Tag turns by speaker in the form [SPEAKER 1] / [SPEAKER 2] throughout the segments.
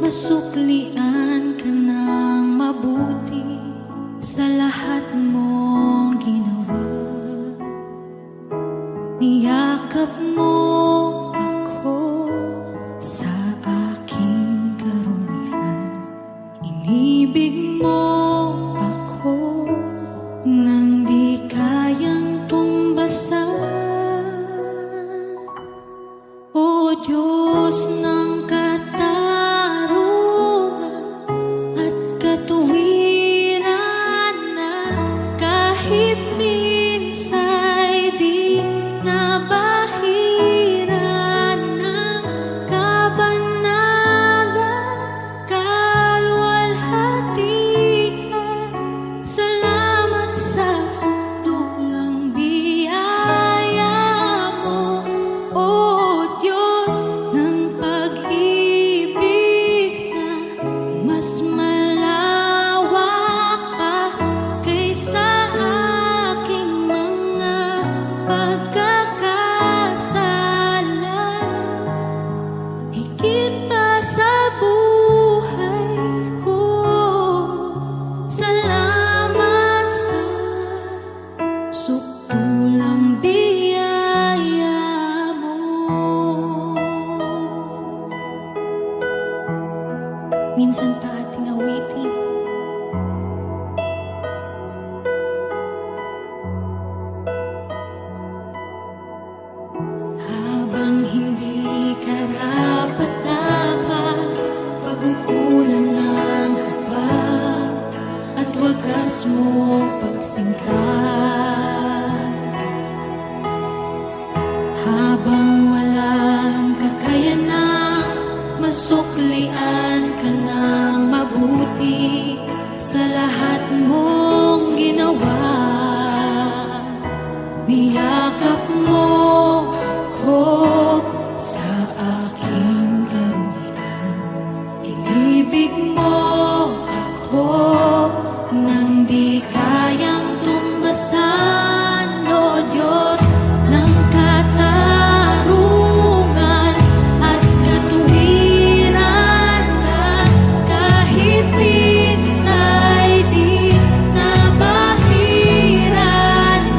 [SPEAKER 1] Masuklian ka ng mabuti sa lahat mong ginawa. Niyakap mo ako sa aking karunihan. Inibig mo ako nang di kayang tumbasan. O Diyos ng katarungan at katuwiran, na kahit minsa'y di nabahiran ng kabanalan, kaluwalhatian. Salamat sa sundulang biyaya mo, O Diyos ng pag-ibig na mas malawak pa kaysa aking mga pagkakasala. Higit pa sa buhay ko, salamat sa sukdulang biyaya mo. Minsan pa ating awitin. Habang hindi karapat-dapat, pagkukulang ng habag at wagas mong pagsingtan. Habang walang kakayanang masuklian ka ng mabuti sa lahat mong ginawa. Niyakap mo ako sa aking karunihan. Inibig mo ako nang di kayang tumbasan. O Diyos ng katarungan at katuwiran, na kahit minsa'y di nabahiran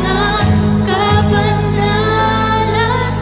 [SPEAKER 1] ng kabanalan,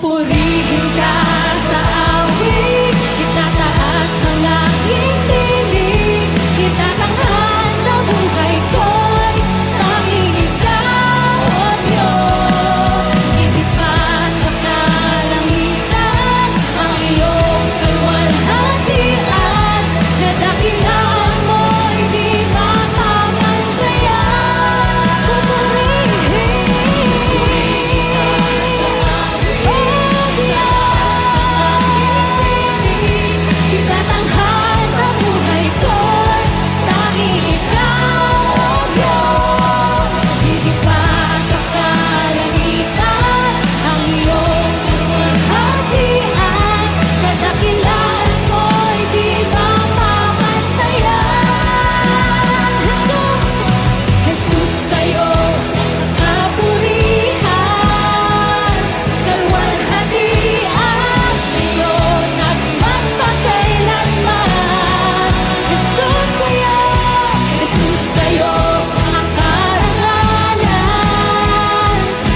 [SPEAKER 1] Pupurihin ka sa awit, itataas ang aking tinig, itatanghal sa buhay ko'y tanging ikaw, O Diyos. Higit pa sa kalangitan, ang iyong kaluwalhatian, kadakilaan mo'y di mamamantayan. Pupurihin itatanghal sa buhay ko'y tanging ikaw, O Diyos. Higit pa sa kalangitan, ang iyong kaluwalhatian, kadakilaan mo'y di mamamantayan. Jesus, sa'yo ang kapurihan, kaluwalhatian, ngayon at magpakailanman. Jesus, sa'yo ang karangalan,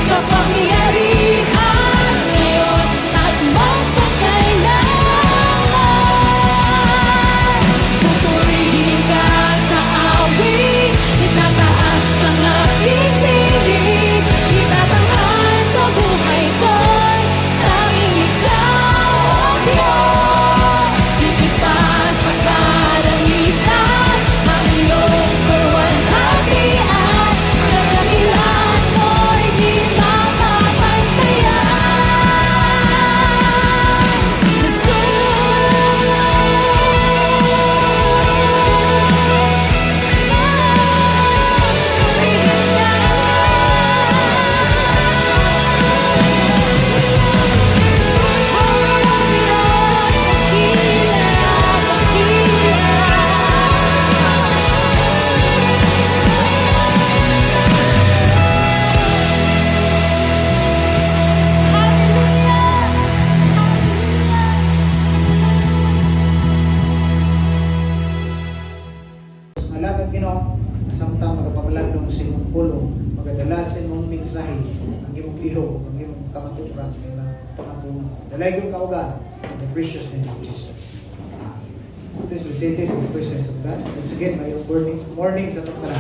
[SPEAKER 1] kapangyarihan, ngayon at magpakailanman. Pupurihin ka sa awit, itataas ang aking tinig, itatanghal sa buhay ko'y tanging ikaw, O Diyos. Higit pa sa kalangitan, ang iyong kaluwalhatian, kadakilaan mo'y di mamamantayan.
[SPEAKER 2] Malagad Ginoo, samtang magapabaladong sa imong pulong, magadala sa imong mensahe, ang imong ihog, ang imong kamaturan, ang imong pamatungan. Dalaygon ka, O God, in the precious name of Jesus. Please be seated in the presence of God. Once again, may morning sa takbaran.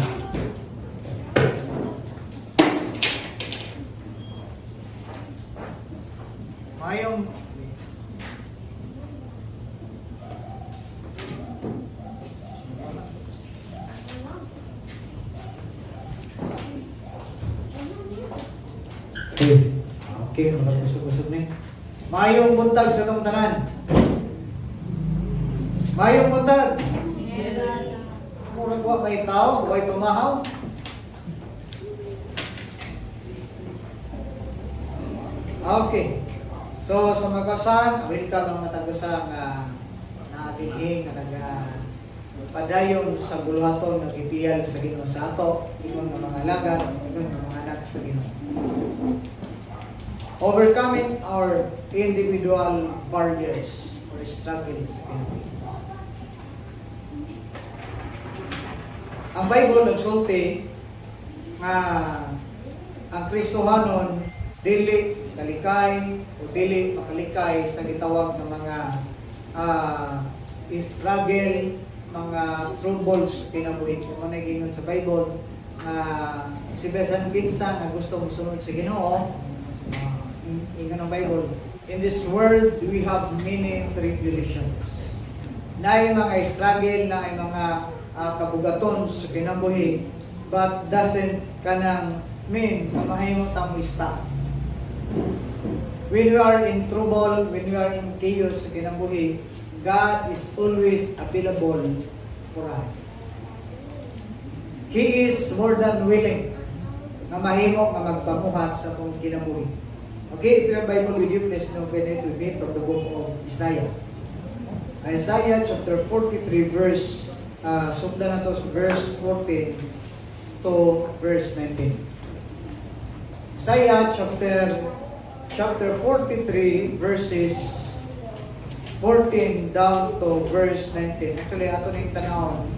[SPEAKER 2] Mayong Okay, mga kusog-kusog na. Mayong buntag sa itong tanan. Mayong buntag. Murag wa may tao, way pamahaw. Okay. So sa mga kasan, welcome ang matagusan nga naadinhing nga padayon sa buluhaton nga gipiyal sa Ginoo sa ato, ingon nga mga alagad, ingon nga mga anak sa Ginoo. Overcoming our individual barriers or struggles in life. Ang Bible nagsulti nga ang Kristohanon dili kalikay o dili makalikay sa gitawag ng mga struggle, mga troubles kinabuhi. Kung ano gingon sa Bible na si Besan Kinsa nga gusto musunod sa Ginoo, ingon ang Bible, in this world we have many tribulations. Naay mga struggle, naay mga kabugaton sa kinabuhi, but doesn't kanang mean na mahimong tamo stop. When we are in trouble, when we are in chaos sa kinabuhi, God is always available for us. He is more than willing na mahimo nga magpamuhat sa atong kinabuhi. Okay, if you have Bible with you, please open it with me from the book of Isaiah. Isaiah chapter 43 verse, sundan na to verse 14 to verse 19. Isaiah chapter 43 verses 14 down to verse 19. Actually, ato ning tanawon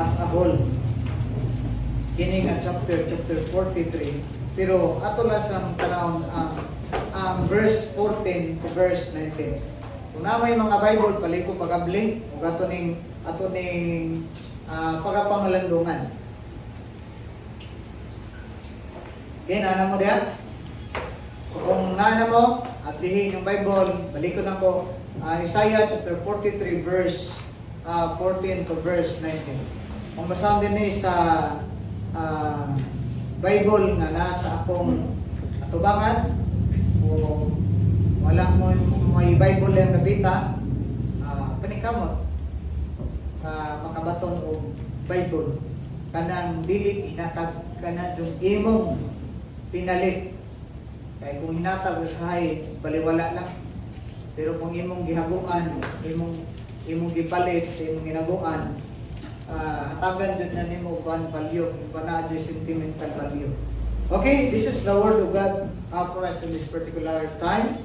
[SPEAKER 2] as a whole. Kini nga chapter 43 Pero ato lang sa tanawon ang verse 14 to verse 19. Kung na may mga Bible, paliko pagabli, o ato ning pagapangalandungan. Okay, nana mo diyan? So kung nana mo, ablihin yung Bible, balik ko na ko, Isaiah chapter 43 verse 14 to verse 19. Kung basahan din ni sa Bible nga nasa akong atubangan o wala mo may Bible lang nabita, panikamot makabaton og Bible kanang dili hinatag kana dung imong pinalit. Kay kung hinatag usahay baliwala lang. Pero kung imong gihaguan, imong gipalit sa imong hinaguan, hatagan jud na nimo kuan value, pana jud sentimental value. Okay, this is the word of God for us in this particular time.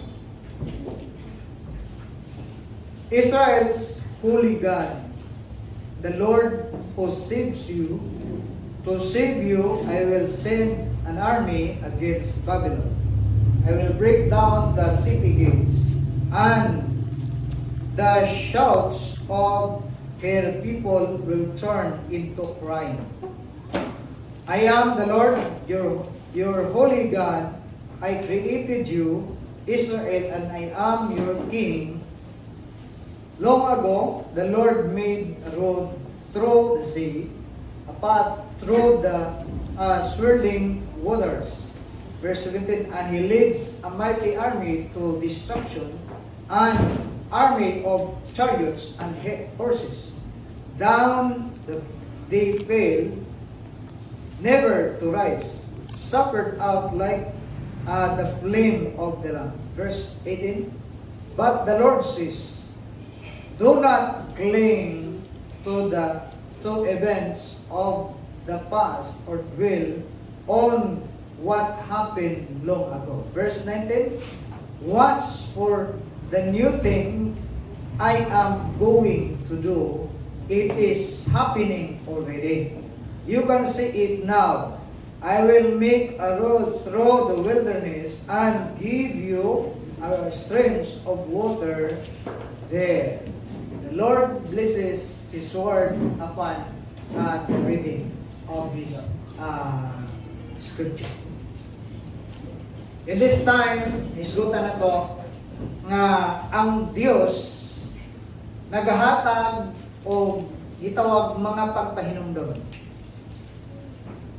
[SPEAKER 2] Israel's holy God, the Lord who saves you, to save you, I will send an army against Babylon. I will break down the city gates, and the shouts of her people will turn into crying. I am the Lord, your holy God. I created you, Israel, and I am your king. Long ago, the Lord made a road through the sea, a path through the swirling waters. Verse 17, and He leads a mighty army to destruction, an army of chariots and horses. Down they fell, never to rise, suffered out like the flame of the lamp. Verse 18, but the Lord says, do not cling to events of the past or dwell on what happened long ago. Verse 19, watch for the new thing I am going to do. It is happening already. You can see it now. I will make a road through the wilderness and give you streams of water there. The Lord blesses His word upon the reading of His scripture. In this time, hisgutan na to nga ang Dios nagahatag o gitawag mga pagpahinumdom.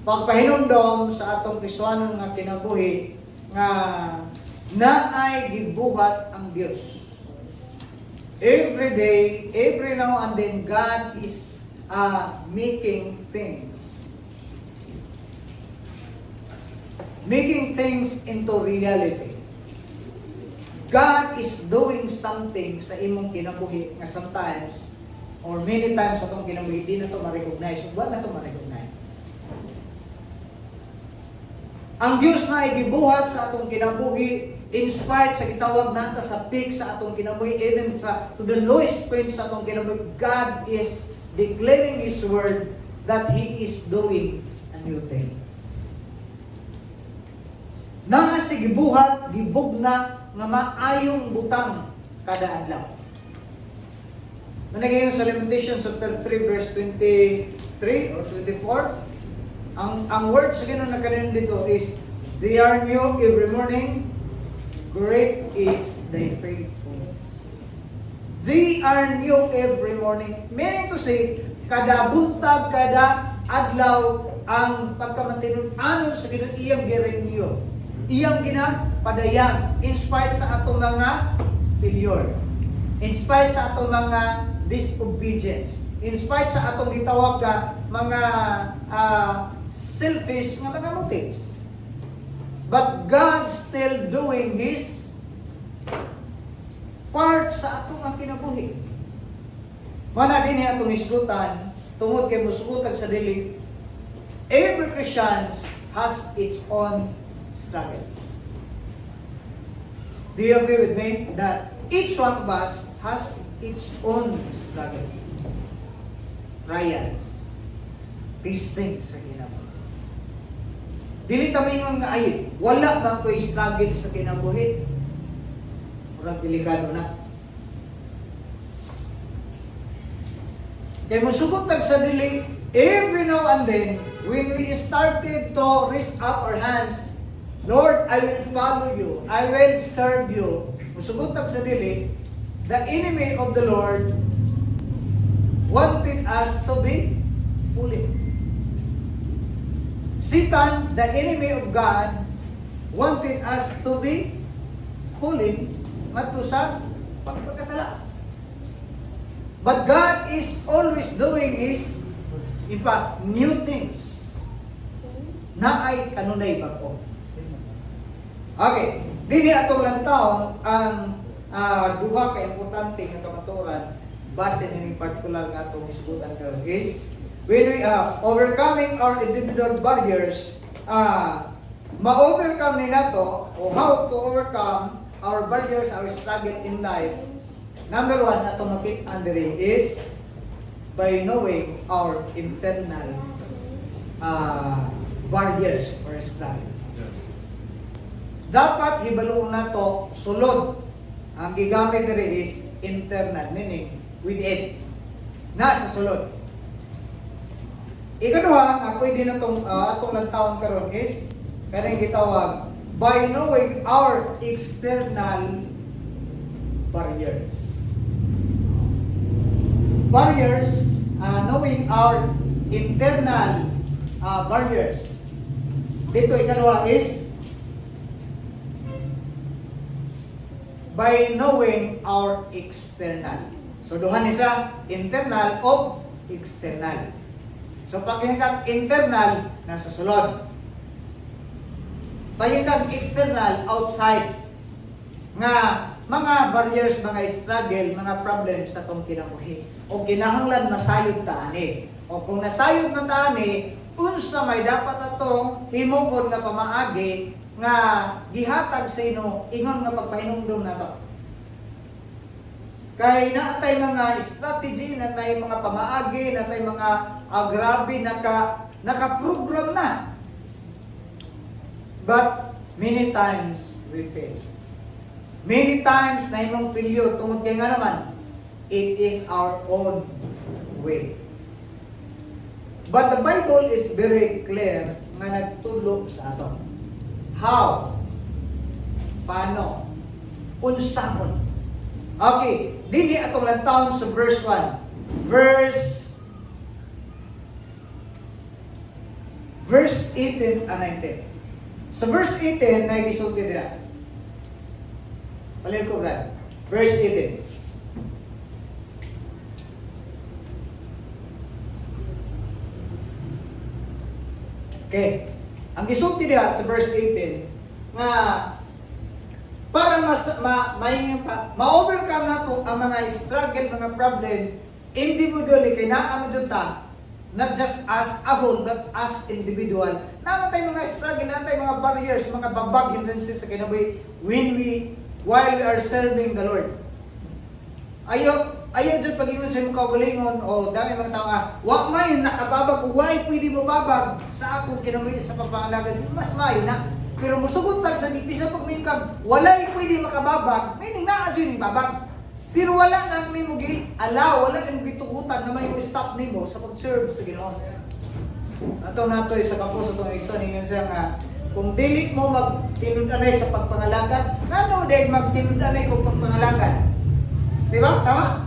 [SPEAKER 2] Pagpahinumdom sa atong Kristiyanon nga kinabuhi nga naay gibuhat ang Dios. Every day, every now and then, God is making things. Making things into reality. God is doing something sa imong kinabuhi nga sometimes or many times sa itong kinabuhi, di na ito ma-recognize. Huwag na ito ma-recognize. Ang Diyos na igibuhat sa atong kinabuhi, in spite sa gitawag nata sa peak sa atong kinabuhi, even to the lowest point sa atong kinabuhi, God is declaring His word that He is doing a new things. Na si gibuhat, gibugna nga maayong butang kada adlaw. Managayon sa Lamentations chapter 3 verse 23 or 24, ang words sa Ginoo na kanin dito is, they are new every morning, great is thy faithfulness. They are new every morning. Meaning to say, kada buntag, kada adlaw, ang pagkamantinud-anon sa Ginoo iyang girenew. Iyang ginapadayan in spite sa atong mga failure. In spite sa atong mga disobedience. In spite sa atong gitawag ka mga selfish nga mga motives. But God still doing His part sa atong ang kinabuhi. Mana din atong isgutan tungod kay musugutag sa dili. Every Christian has its own struggle. Do you agree with me that each one of us has its own struggle? Trials, these things sa kinabuhi. dili ta mingon nga ay wala man ko'y struggle sa kinabuhi. Murag delikado na. Kaya musugot tag sa dili, every now and then, when we started to raise up our hands, Lord, I will follow you, I will serve you. Musugot tag sa dili, the enemy of the Lord wanted us to be foolish. Satan, the enemy of God, wanted us to be foolish ngadto sa pagkasala. But God is always doing His, in fact, new things na ay kanunay bag-o. Okay, dili atong lantaon ang duha ka importante nga kamatuoran base ning particular nga atong isgutan karon is when we overcoming our individual barriers, ma-overcome ni nato o how to overcome our barriers, our struggle in life. Number one, atong makita diri is by knowing our internal barriers or struggle. Dapat hibaluon nato sulod. Ang gigamit diri is internal, meaning within. Nasa sulod. Ikaduha, nga pwede na atong lantaon karon is kanang gitawag by knowing our external barriers. Barriers, knowing our internal barriers. Dito ikaduha is by knowing our external. So duha ni sa internal o external. So pag kang internal nasa sulod. Pag kang external outside nga mga barriers, mga struggle, mga problems sa atong kinabuhi. O kinahanglan masayod ta ani. O kung nasayod na ta ani, unsa may dapat atong himungkod nga pamaagi nga gihatag sa ino ingon nga pagpahinumdom nato. Kay naatay mga strategy, natay mga pamaagi, natay mga grabe naka-program na. But many times we fail. Many times na imong failure tungod kay nga naman it is our own way. But the Bible is very clear nga nagtudlo sa ato. How? Paano? Unsaon? Okay, dili atong lantaon sa verse 1. Verse 18 and 19. Sa verse 18 na gisulti dira. Palihog ko brad. Verse 18. Okay. Ang gisulti dira sa verse 18 nga para ma-overcome nato ang mga struggle, mga problem individually kay naa man jud ta, not just as a whole but as individual. Naa tay mga struggle, naa tay mga barriers, mga babag hindrances sa kinabuhi while we are serving the Lord. Ayo jud pag-ingon sa imong kaugalingon o dami mga tao nga wa may nakababag o why pwede mo babag sa akong kinabuhi sa pagpangalaga, mas may na. Pero musugot tag sa bisa pagmingkag, walay pwede makababag, meaning naa jud ning babag. Pero wala nang nimo gi-allow, wala nang gitukutan na may stop nimo sa pag-serve sa Ginoo. Nato sa kapos atong isa ningon siya nga kung dili mo magtinud-anay sa pagpangalagan, ngano day magtinud-anay kung pagpangalagan? Di ba? Tama?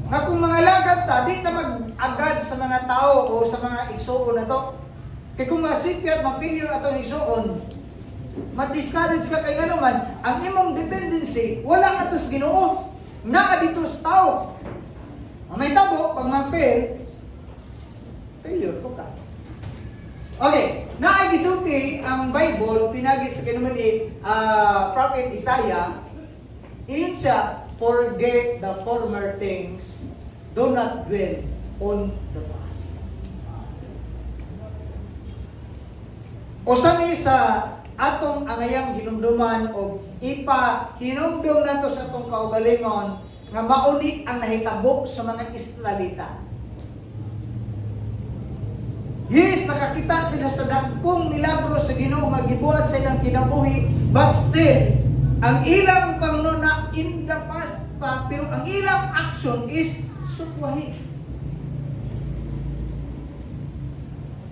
[SPEAKER 2] Nga kung mangalagad ta, di ta mag-agad sa mga tao o sa mga igsuon na to. Kaya kung masipya at ma-failure atong igsuon, ma-discourage ka kay nga naman, ang imong dependency, wala nga to sa Ginoo. Nga dito sa tao. Ang may tabo, pag ma-fail, failure ko ka. Okay, naigisulti ang Bible, pinagi sa kinuman ni Prophet Isaiah, iyon siya, forget the former things, do not dwell on the past. O sani sa atong angayang hinumduman o hinumdum nato sa atong kaugalingon nga mauni ang nahitabo sa mga Israelita. Yes, nakakita sila sa dakong milagro sa Ginoo nga gibuhat sa ilang kinabuhi, but still ang ilang pangununa in the past pa, pero ang ilang action is sukwahi.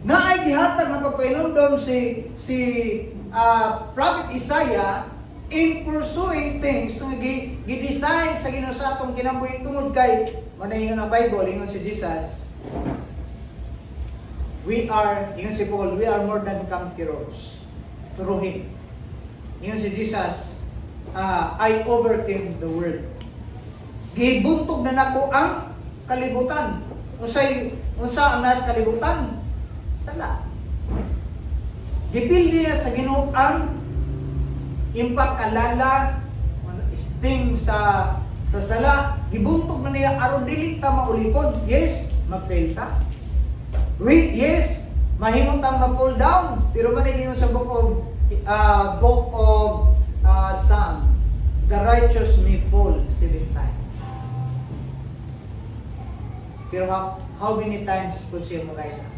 [SPEAKER 2] Naay gihatag na pagpainumdom si Prophet Isaiah in pursuing things nga gi-design sa Ginoo sa atong kinabuhi tungod kay manaingon ang Bible, ingon si Jesus. Ingon si Paul, we are more than conquerors through Him. Ingon si Jesus, I overcame the world. Gibuntog na nako ang kalibutan. Unsa ang nas kalibutan? Sala. Gipili niya sa Ginoo ang impakalala, sting sa sala. Gibuntog na niya aron dili ta maulipod. Yes, ma-fail ta. Yes, mahimong tang ma-fall down. Pero manigingon sa book of Psalm, the righteous may fall 7 times. Pero how many times could siya rise up?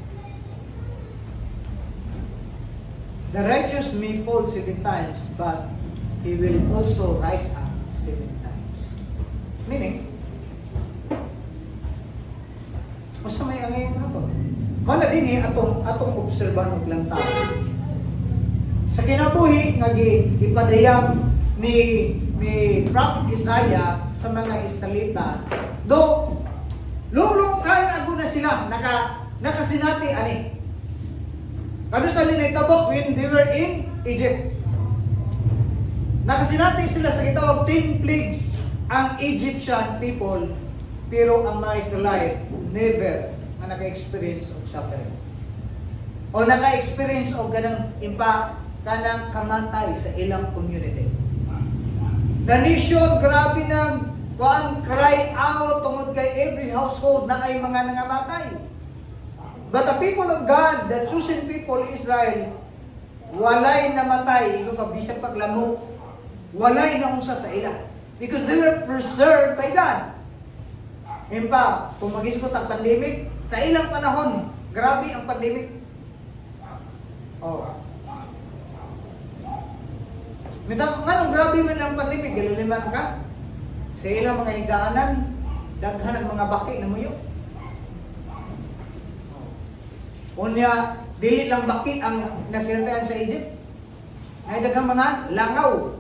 [SPEAKER 2] The righteous may fall 7 times, but he will also rise up 7 times. Meaning, basta may angay hapon. Mana din atong obserbahan og lang tayo. Sa kinabuhi nga gipadayang ni Prophet Isaiah sa mga Israelita, do long time ago na sila nakasinati ani. Kano sa nitabok when they were in Egypt. Nakasinati sila sa gitawag 10 plagues ang Egyptian people, pero ang mga Israelite never nga naka-experience of suffering. O naka-experience of kanang kamatay sa ilang community. The nation, grabe nang cry out tungod kay every household na ay mga nangamatay. But the people of God, the chosen people, Israel, walay namatay, ikaw ka bisag paglamok, walay na unsa sa ila. Because they were preserved by God. Kung mag-isgot ang pandemic, sa ilang panahon, grabe ang pandemic. Nganong grabe man ang pandemic, galiliman ka. Sa ilang mga higaanan, daghan ang mga baki na muyo. Unya, dili lang baki ang nasirtayan sa Egypt. Ay daghang mga langaw.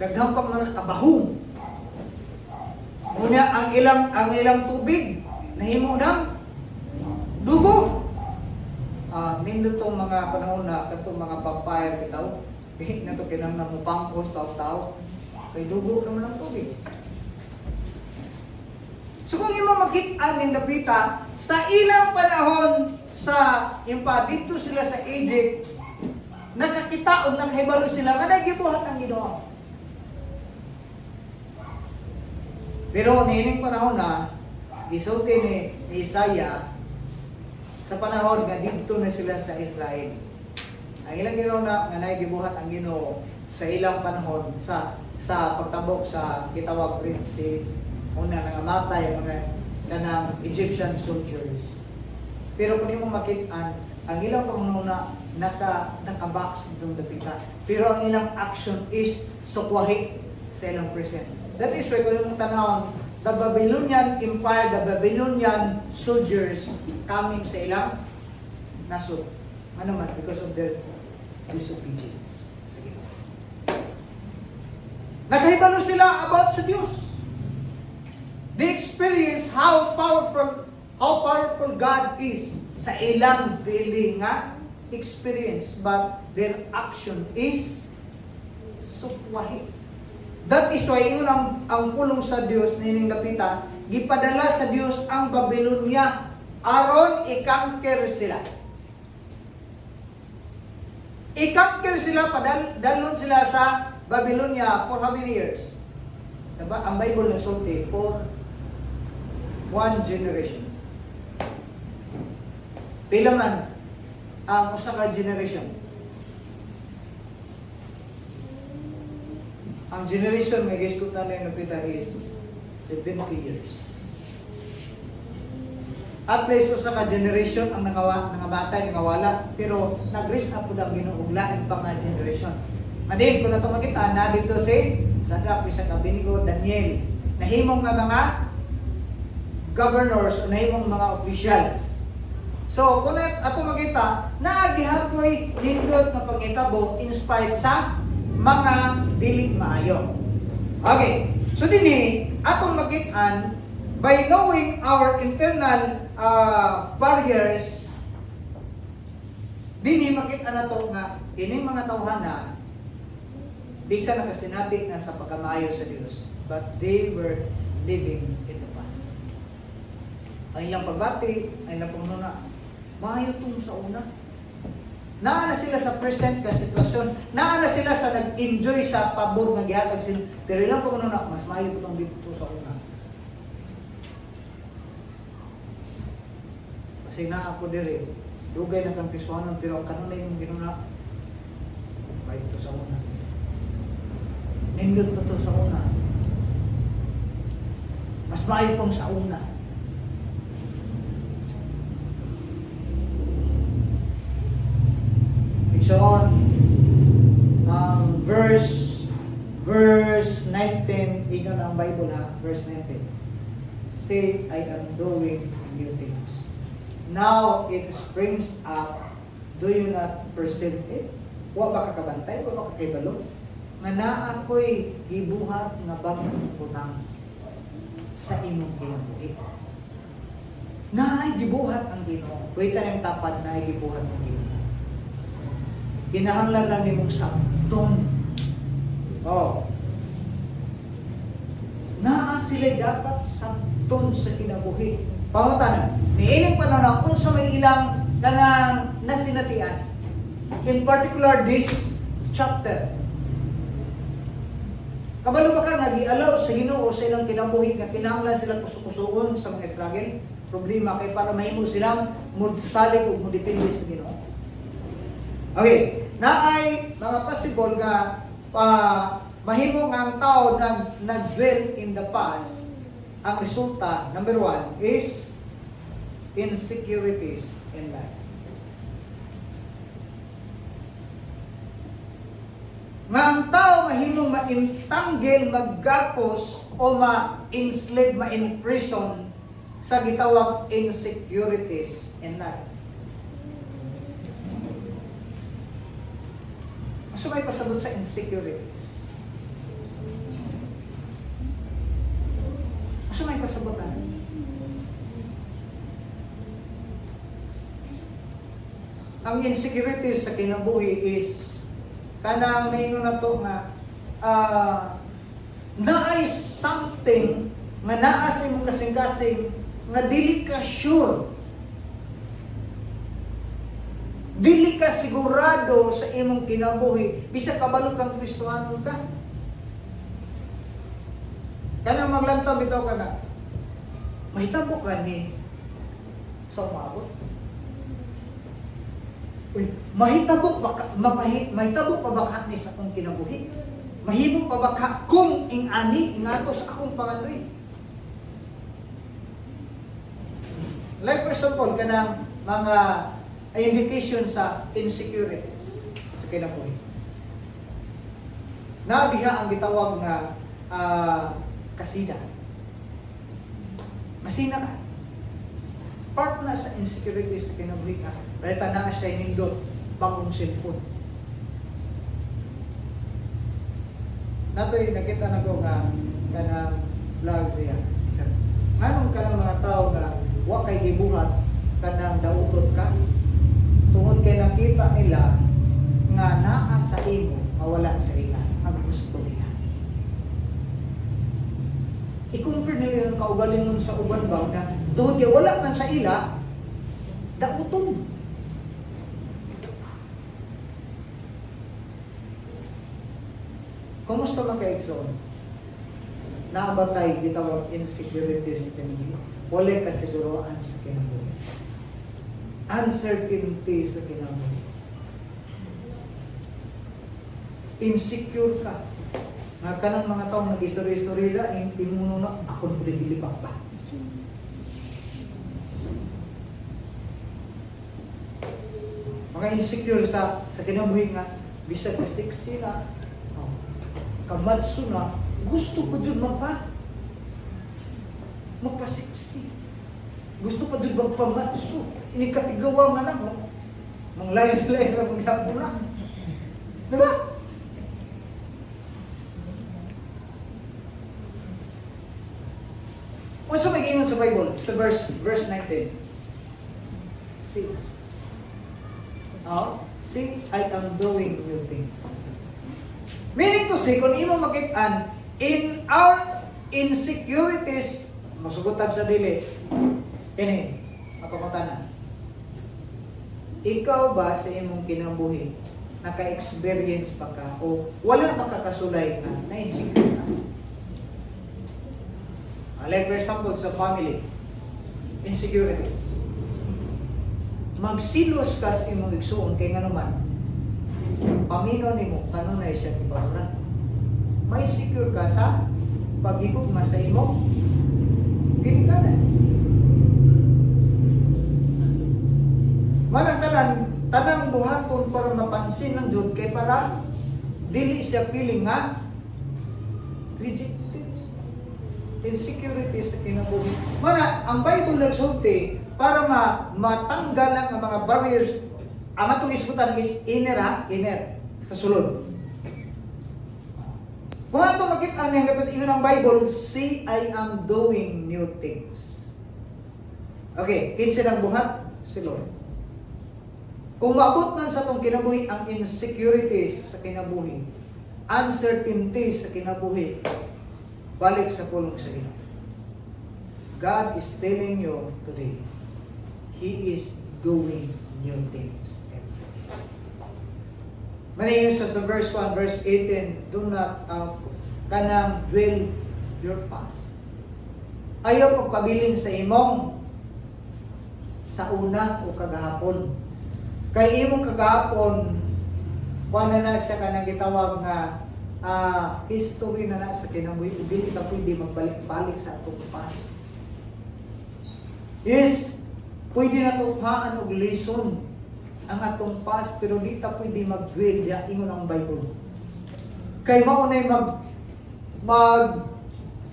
[SPEAKER 2] Daghang pang mga kabahong. Unya ang ilang tubig nahimo ng dugo. Nindot tong mga panahon na katong mga vampire bitaw. Di na to kinahanglan mo pangkos tao. Kay dugo naman ang tubig. So kung imo makit-an ning dapita sa ilang panahon dito sila sa Egypt, nakakitaon nakahibalo sila nga nagibuhat ang Ginoo. Pero niining panahon na gisulti ni Isaiah sa panahon nga dito na sila sa Israel. Ang ilang Ginoo nga nagibuhat ang Ginoo sa ilang panahon sa pagtabok sa gitawag Red Sea. Una nangamatay ang mga kanang Egyptian soldiers. Pero kung imo makit-an, ang ilang panghuna naka-box itong dapita. Pero ang ilang action is sukwahi sa ilang present. That is why kung yung tanawon, the Babylonian Empire, the Babylonian soldiers coming sa ilang nasod. Ano man? Because of their disobedience. Sige. Nakahibalo sila about sa Diyos. They experience how powerful God is sa ilang daily nga experience, but their action is sukwahi. That is why yun ang pulong sa Dios nining napita, gipadala sa Dios ang Babylonia aron i-conquer sila. I-conquer sila, padalon sila sa Babylonia for how many years? Diba? Ang Bible nagsulti for 1 generation. Pila man ang usa ka generation? Ang generation nga giskutan na napita is 70 years. At least usa ka generation ang nangabatay nangawala, pero nag-raise up pud ang Ginoo og lain pa nga generation. Madin kung nato makita na dito si Shadrach, Meshach, Abednego, Daniel, nahimong nga mga governors o nahimong mga officials. So kung ato makita, naagihapoy nindot nga panghitabo in spite sa mga dili maayo. Okay, so dinhi atong makit-an by knowing our internal barriers, dinhi makita na to nga ining mga tawhana bisa na kasinati na sa pagkamaayo sa Dios, but they were living in the past. Ang ilang pagbati, ang ilang pangununa, maayo tong sa una. Naa na sila sa present ka sitwasyon, naa na sila sa nag-enjoy sa pabor nga gihatag sila, pero ilang pangununa, mas maayo tong dito sa una. Kasi na ako dire, dugay na kang piswanon, pero ang kanunay mong ginuna, may ito sa una. Nindot pa ito sa una. Mas maayo pong sa una. So on, verse 19, ingon ang Bible ha, verse 19. Say, I am doing new things. Now it springs up, do you not perceive it? Wa ba kakabantay, wa ba kakibalo? Nga naa ko'y gibuhat nga bagong butang sa imong kinabuhi. Naay gibuhat ang Ginoo. Kuy kanang tapad naay gibuhat ang Ginoo. Kinahanglan lang nimong sabton. Oh. Naa sila dapat sabton sa kinabuhi. Pangutanan, niining pananaw unsa may ilang kanang nasinatian. In particular this chapter. Kabalo ba ka nag-i-allow sa Ginoo sa ilang kinabuhi nga kinahanglan silang kusukusuon sa mga struggle, problema kay para mahimo silang mudsalig ug mudepende sa Ginoo. Okay, naay mga possible nga mahimo nga ang tao nag-dwell in the past. Ang resulta, number 1, is insecurities in life. Nga ang tao mahimong ma-entangle, maggapos o ma-enslave, ma-imprison sa gitawag insecurities in life. So may pasabot sa insecurities. So may pasabot na. Ang insecurities sa kinabuhi is kanang maingon na to nga naay something nga naa sa imong kasing-kasing nga dili ka sure. Dili ka sigurado sa imong kinabuhi, bisag kabalo kang Kristohanon ka. Kanang maglantaw bitaw ka na, mahitabo ka ni sa umabot. Uy, mahitabo pa baka ni sa akong kinabuhi. Mahimo pa baka kung ing-ani nga to sa akong pangandoy. Like for example, kanang mga indication sa insecurities sa kinabuhi. Nadiha ang gitawag nga kasida. Masina ka. Part na sa insecurities sa kinabuhi ka. Balita na siya nindot bagong cellphone. Natoy nakita na ko nga kanang vlog siya. Nganong kanang mga tao nga wa kay gibuhat kanang dautot ka. Tungod kay nakita nila nga naa sa imo mawala sa ila ang gusto nila. I-compare nila ang kaugalingon sa uban ba na tungod kay wala man sa ila dauton. Kumusta man kay Exxon? Naabatay gitawag insecurities in me. Wala kasiguruan sa kinabuhi. Uncertainty sa kinabuhi. Insecure ka. Nga kanang mga taong nag-istorya-istorya, imuno na, ako na gilibak ba? mga insecure sa kinabuhi nga bisag ka sexy na, oh, kamadso na, gusto pa jud magpa-sexy. Gusto pa jud magpamadso. Ini katigawa nga na, oh. Manglay-lay ra magyapon na. Diba? Unsa may giingon sa Bible sa verse 19? See. See, I am doing new things. Meaning to say, kung imo makit-an, in our insecurities, masugutan sa dili, ini, mapamatanan. Ikaw ba sa imong kinabuhi, naka-experience pa ka, o wala makakasulay ka, na-insecure ka? Like for example, sa family, insecurities. Magsilos ka sa imong igsuon kay nga naman, paminaw nimo kanunay siya tibahuran. May secure ka sa paghigugma sa imong ginikanan. Manang tanang buhaton para mapansin ng Jud kay para dili siya feeling nga rejected. Insecurity sa kinabuhi. Mana ang Bible nagsulti para matanggal ang mga barriers. Ang atong isgutan is inner sa sulod. Kung ato makita ang dapat ingon ang Bible, see, I am doing new things. Okay, kinsa nang buhat? Si Lord. Kung maabot man sa atong kinabuhi ang insecurities sa kinabuhi, uncertainties sa kinabuhi, balik sa pulong sa Ginoo. God is telling you today, He is doing new things every day. Maningin sa verse 1, verse 18, do not kanang dwell your past. Ayaw pagpabilin sa imong sa una o kagahapon. Kay imong kagahapon, kuha na siya ka nang gitawag nga history na nasa kinabuhi, dili ka pwede magbalik-balik sa atong past. Yes, pwede na tuhaan og lesson ang atong past, pero di ta pwede mag-dwell ya ingon ang Bible. Kay mao nay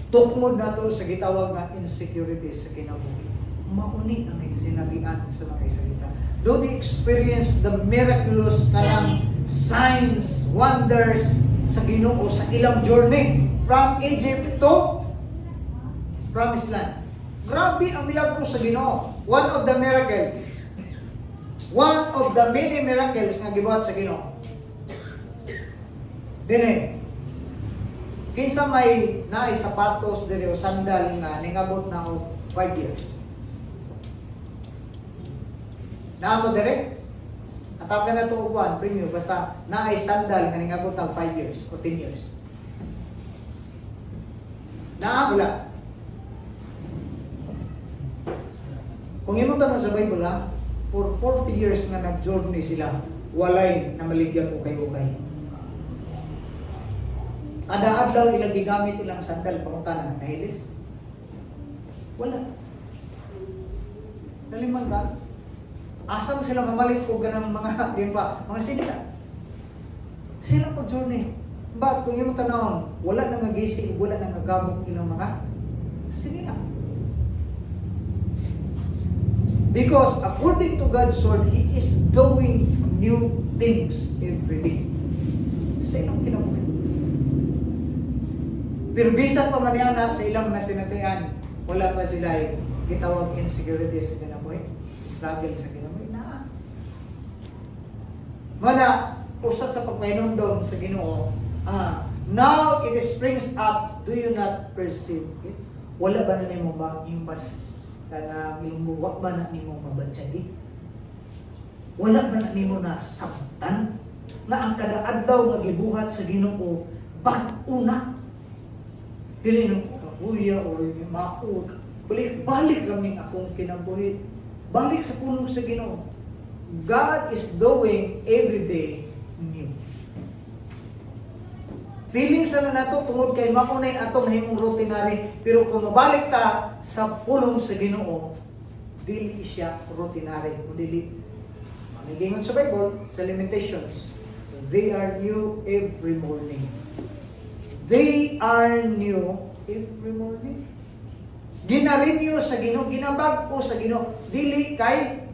[SPEAKER 2] tukmod na to sa gitawag nga insecurity sa kinabuhi. Mauni ang sinabihan sa mga salita. Don't experience the miraculous kanang signs, wonders sa Ginoo sa ilang journey from Egypt to Promised Land. Grabe ang milagro sa Ginoo. One of the miracles. One of the many miracles nga gibuhat sa Ginoo. Dine, kinsa may naay sapatos diri o sandal nga ningabot na og 5 years. Naamo dire? Atapon na ito upuan, premium, basta naay sandal nga ningabot ng 5 years o 10 years. Naabula. Kung imo tanong sa Bible ha, for 40 years nga nag-journey sila, walay na maligyan o kayo-kay. Kada adlaw ilang gigamit ilang sandal pangutana, nahilis? Wala. Naliman ka? Asam sila mamalit o ganang mga sinila. Sila po journey. But kung yung tanawon, wala nang nagising, wala nang nagamot ilang mga sinila. Because according to God's word, He is doing new things every day. Sa ilang kinabuhi. Pero bisan pa man yana sa ilang nasinatian, wala pa sila gitawag insecurity sa kinabuhi. Struggle sa kinabuhi. Mana, usa sa pagpahinumdom sa Ginoo, now it springs up, do you not perceive it? Wala ba na nimo ba yung mas kana ilungguwa ba na nimo mabadyagi? Wala ba na nimo na sabtan na ang kada adlaw nga gibuhat sa Ginoo bag-una? Dili nang kabuya o maud, balik lang ning akong kinabuhi. Balik sa puno sa Ginoo. God is doing every day new. Feeling sa nato tungod kay maunay atong nahimong routinary, pero kung mabalik ta sa pulong sa Ginoo, dili siya routinary, kundi Nagingon sa Bible, sa Lamentations, they are new every morning. They are new every morning. Ginarinyo sa Ginoo, ginabag-o sa Ginoo, dili kay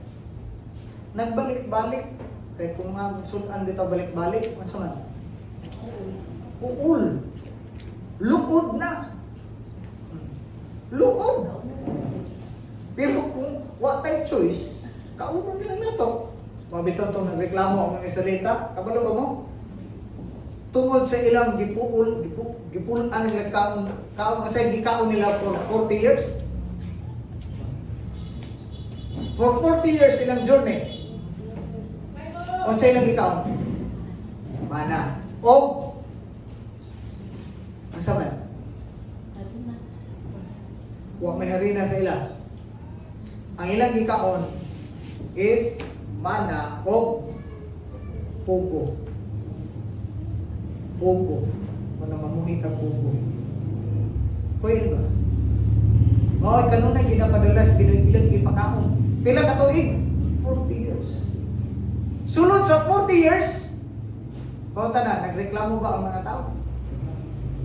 [SPEAKER 2] nagbalik-balik. Kaya kung nga sunan dito balik-balik, ano man? Uul. Luod na. Luod. Pero kung what type choice, kauno nilang nato. Mabitaw itong nagreklamo ang mga salita, kabalo ba mo? Tungod sa ilang gipulan nila kaon kasi gikaon nila for 40 years. For 40 years ilang journey. O sa ilang gikaon? Mana. O asa man? Wa may harina sa ila. Ang ilang gikaon is mana o pugo. Pugo. Kung mamuhit ang pugo. Pwede ba? O, kanunay ginapadalas, ilang ipakaon. Pila ka tuig? 40 years. Sunod sa 40 years, pauta na, nagreklamo ba ang mga tao?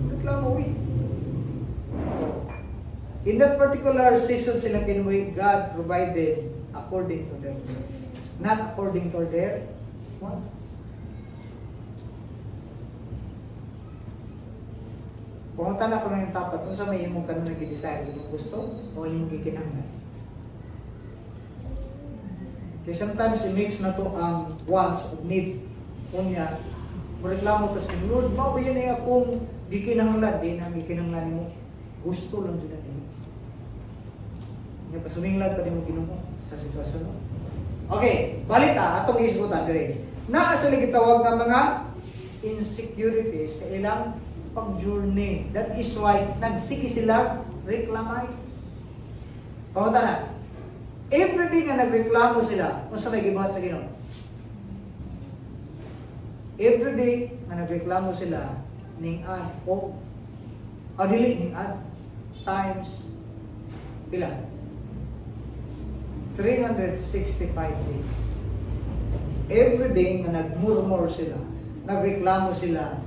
[SPEAKER 2] Nagreklamo, in that particular season silang kinuwi, God provided according to their needs, not according to their wants. Pumunta na ko ng tapat, kung sa may imong kanunay nag-desire, imong gusto, o imong gikinanglan. Kaya sometimes i-mix na to ang wants of need. Unya, reklamo tas Lord, mao ba yan akong gikinahanglan, di na gikinahanglan mo. Gusto lang dyan natin. Nga pasuminglan pa din mo Ginoo sa sitwasyon mo. Okay, balita atong isgutan dire. Naa sila gitawag nga mga insecurities sa ilang pag-journey. That is why nagsiki sila reclamites. Pamunta na. Everything nga nagreklamo sila, kung sa may gibuhat sa Ginoo. Everyday nga nagreklamo sila ning ad o dili ning ad times pila? 365 days. Every day nga nagmurmur sila, nagreklamo sila,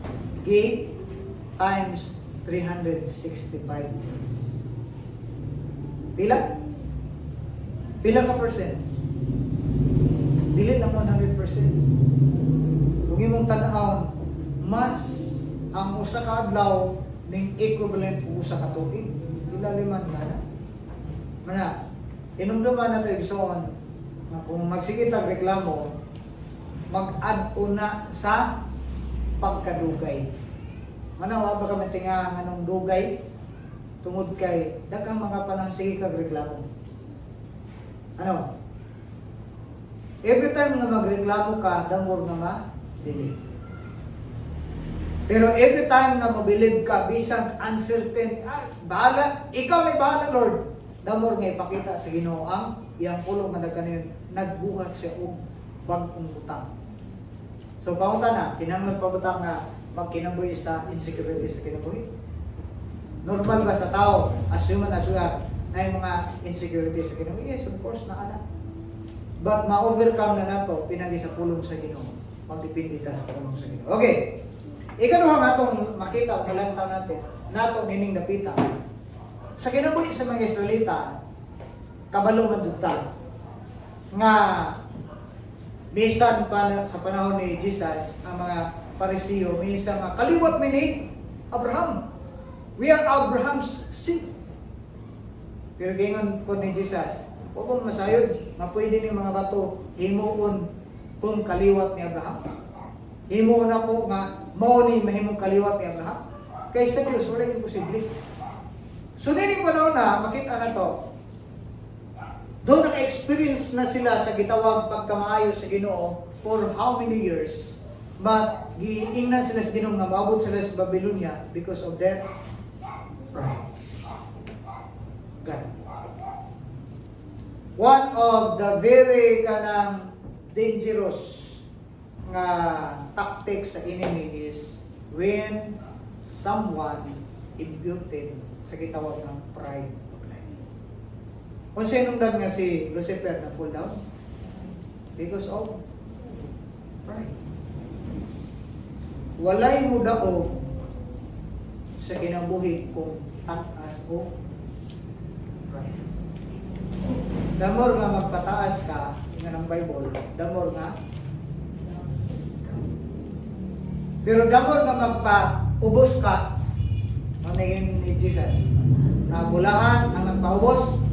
[SPEAKER 2] gate times 365 days. Pila? Pila ka percent? Dili lang 100%. Kung imong tan-awon, mas ang usa ka adlaw ning equivalent og usa ka tuig. Pila liman kana? Mana? Inumduman na ito igsoon na kung magsigit ang reklamo, mag-add una sa pagkadugay. Manawa ba kami tinga anong dugay tungod kay daghang mga panahon sige kag reklamo. Ano? Every time na magreklamo ka, the more nga ma-delay. Pero every time na mabilib ka, bisag uncertain, bahala, ikaw na bahala, Lord. Damor nga ipakita sa Ginoo ang iyang pulong nga nagkanayon, nagbuhat siya og bag-ong butang. So paunta na, kinahanglan pa butang nga magkinabuhi sa insecurity sa kinabuhi. Normal ba sa tao, as human as we are, na yung mga insecurity sa kinabuhi? Yes, of course, na ana. But ma-overcome na nato pinagi sa pulong sa Ginoo. Magdepende ta sa pulong sa Ginoo. Okay. Ikaduha nga itong makita o malantaw natin, nato nining napita. Sa kinabuhi sa mga Israelita, kabalo man ta nga bisan pa sa panahon ni Jesus, ang mga Parisiyo, may isang kaliwat ni Abraham. We are Abraham's seed. Pero ganyan po ni Jesus, huwag mong masayod, mapwede ni mga bato, himuon kung kaliwat ni Abraham. Himuon na po nga, mauni mahimong kaliwat ni Abraham. Kaysa Diyos, wala imposible. So, nining panahon na, makita na to, doon naka-experience na sila sa gitawag pagkamaayo sa Ginoo for how many years, but giingnan sila sa Ginoo nga maabot sila sa Babylonia because of their pride. God. One of the very kanang dangerous nga tactics sa enemy is when someone imputed sa gitawag ng pride of life. Kung sinong nga si Lucifer na fall down? Because of Pride. Walay mo daog sa kinabuhi kung taas o pride. The more nga magpataas ka, nga ng Bible, the more nga pero the more nga magpaubos ka, maningin ni Jesus, nagulahan ang nagpaubos,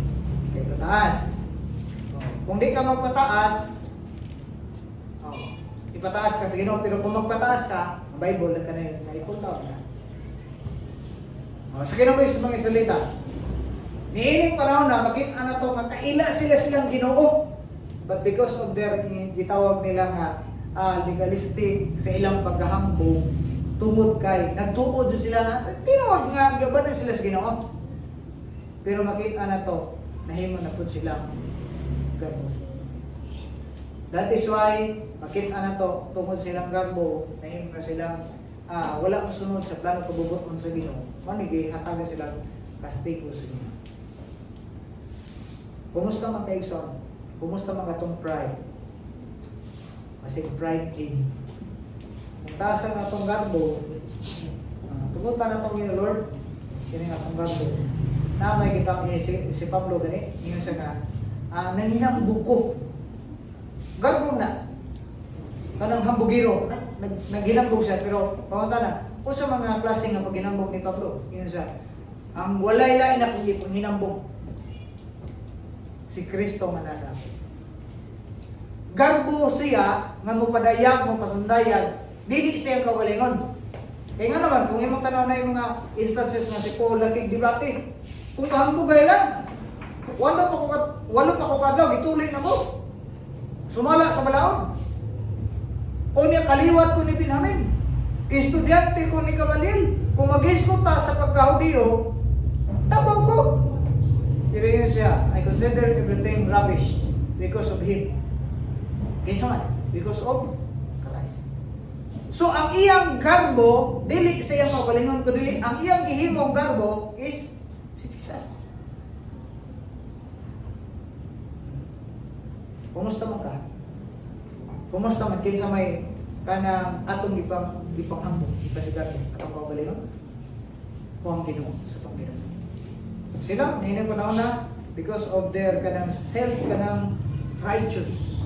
[SPEAKER 2] kay pataas. Kung di ka magpataas, ipataas ka sa Ginoo, pero kung magpataas ka, ang Bible na yun, na i-full down ka. Sa Ginoo sa mga salita, niining panahon na, makita na to, makaila silang Ginoo. But because of their, gitawag nila nga, legalistic sa ilang paghahambog, tungod kay, nagtuod yun sila na, tinawag nga, gaban na sila sa Ginoo. Pero makita na to, nahimo na po silang garbos. That is why, makita na to, tungod silang garbo, nahimo na silang, wala masunod sa plano kabubuton sa Ginoo, manigi, hataga silang kastigo sa Ginoo. Kumusta man kaigsoon? Kumusta man katong pride? Kasi pride in. Kung tasa na itong garbo, tugutan na itong Lord, kini nga itong garbo. Na may kita, si Pablo gani, ngayon siya nga, nanginambog ko. Garbo na. Kanang hambugiro, naghinambog siya, pero pamunta na, kung sa mga klase nga paghinambog ni Pablo, ngayon siya, ang walay lain na kung hinambog, si Kristo nga nasa akin. Garbo siya nga mopadayag mo pasundayag dili siya kawalingon. Kaya nga naman kung imong tanaw na yung mga instances nga si Paul lakig debate, kung kahambugay lang, wala pa ko kadlaw gituloy na mo. Sumala sa balaod. O niya kaliwat ko ni Benjamin. Estudyante ko ni Gamaliel. Kung mag-iskot ta sa pagkahudiyo, tabaw ko. Iriyon siya, I consider everything rubbish because of him. Kinsa man? Because of Christ. So, ang iyang garbo, dili sa iyang makalingon ko dili, ang iyang gihimong garbo is si Jesus. Kumusta man ka? Kumusta man kinsa may kanang atong ipanghambog, ipasigat atong kaugalingon? O ang Ginoo sa tong Ginoo. Sila, nahinin ko na because of their kanang self, kanang righteous.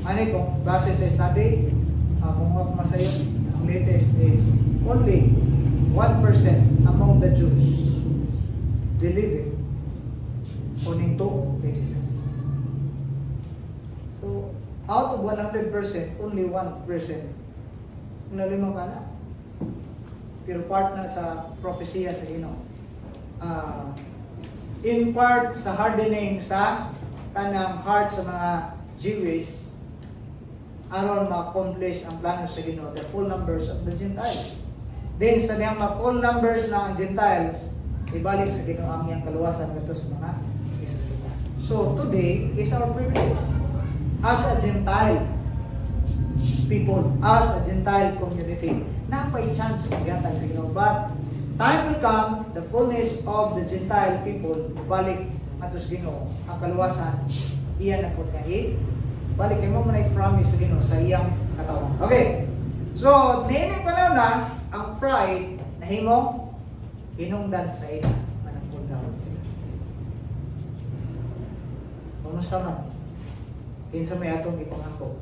[SPEAKER 2] Ano kung base sa study, kung masayo, ang latest is only 1% among the Jews believing uning tuo kay Jesus. So, out of 100%, only 1% nalimang ka na. Pero part na sa propesya sa Ginoo. In part sa hardening sa kanang heart sa mga Jewish aron ma-accomplish ang plano sa Ginoo, the full numbers of the Gentiles. Then sa niyang ma-full numbers ng Gentiles, ibalik sa Ginoo ang iyang kaluwasan ngadto sa mga Israelita. So today is our privilege as a Gentile people, as a Gentile community. Napay chance magyatag sa Ginoo, but time will come, the fullness of the Gentile people, balik ato sa Ginoo, ang kaluwasan, iyan na po kay balik kay mo man promise sa Ginoo sa iyang katawan. Okay. So, niining pa na ang pride na himo hinungdan sa ina nga nag-fall down sila. Kumusta man? Kinsa may atong ipangako?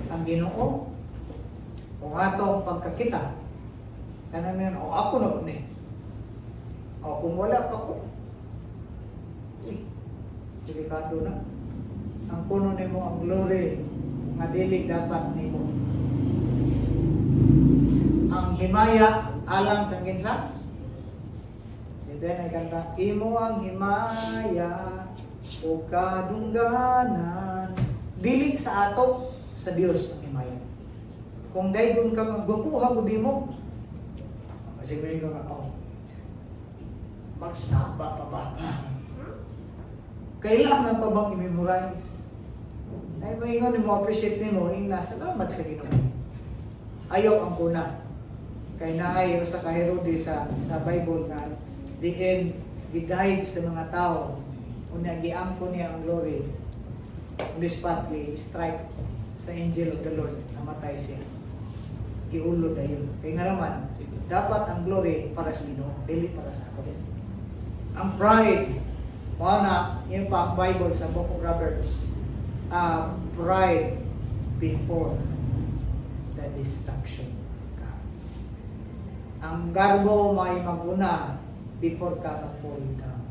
[SPEAKER 2] Ang Ginoo o atong pagkakita kanang o ako na uni. O kung wala pa ko, delikado na. Ang puno nimo ang glory nga dili dapat nimo. Ang himaya alang kang kinsa? Then ay kanta, imo ang himaya o kadungganan. Dili sa ato, sa Dios ang himaya. Kung daygon ka magbuha mo di mo, kasi may ka magsaba pa ba? Kailangan pa bang i-memorize? Ay maingon mo, appreciate nimo, nasa salamat sa Ginoo. Ayaw ang kuna. Kay naay sa kahirodi sa Bible nga diin gidahig sa mga tao unya giangko niya ang glory. On the spot, strike sa angel of the Lord, namatay siya. Giulo dayon. Kaya nga naman, dapat ang glory para sa Ginoo, dili para sa ako. Ang pride, na yung pa ang Bible sa Book of Proverbs, pride before the destruction of God. Ang garbo may maguna before ka mag-fall down.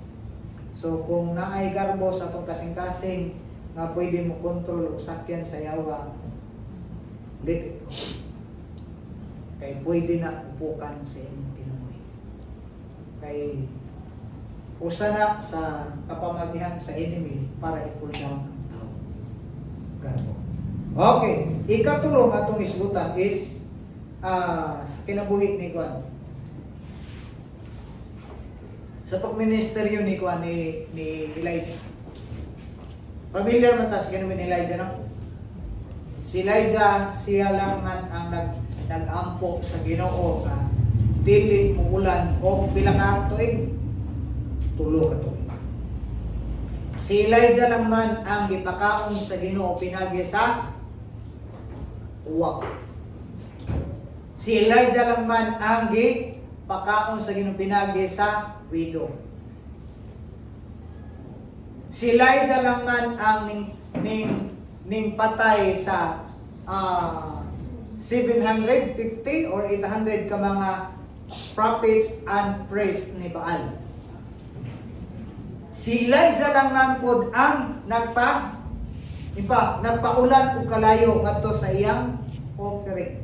[SPEAKER 2] So kung naay garbo sa atong kasing-kasing nga pwede mo control o sakyan sa yawa, let it go. Kay pwede na upukan sa inyong kinabuhi. Kay usa na sa kapamagihan sa enemy para i-fall down ang tao. Garbo. Okay, ikatulong atong isgutan is sa kinabuhi ni Juan. Sa pagministeryo ni Juan ni Elijah. Familiar man ta sa kinabuhi ni Elijah, no? Si Elijah, siya lang man ang nag-ampo sa Ginoo nga dili muulan o pila ka tuig, 3 ka tuig. Si Elijah lang man ang gipakaon sa Ginoo pinagi sa uwak. Si Elijah lang man ang gipakaon sa Ginoo pinagi sa widow. Si Elijah lang man ang ning patay sa 750 or 800 ka mga prophets and priests ni Baal. Si Elijah lang man pod ang nagpaulan og kalayo ngadto sa iyang offering.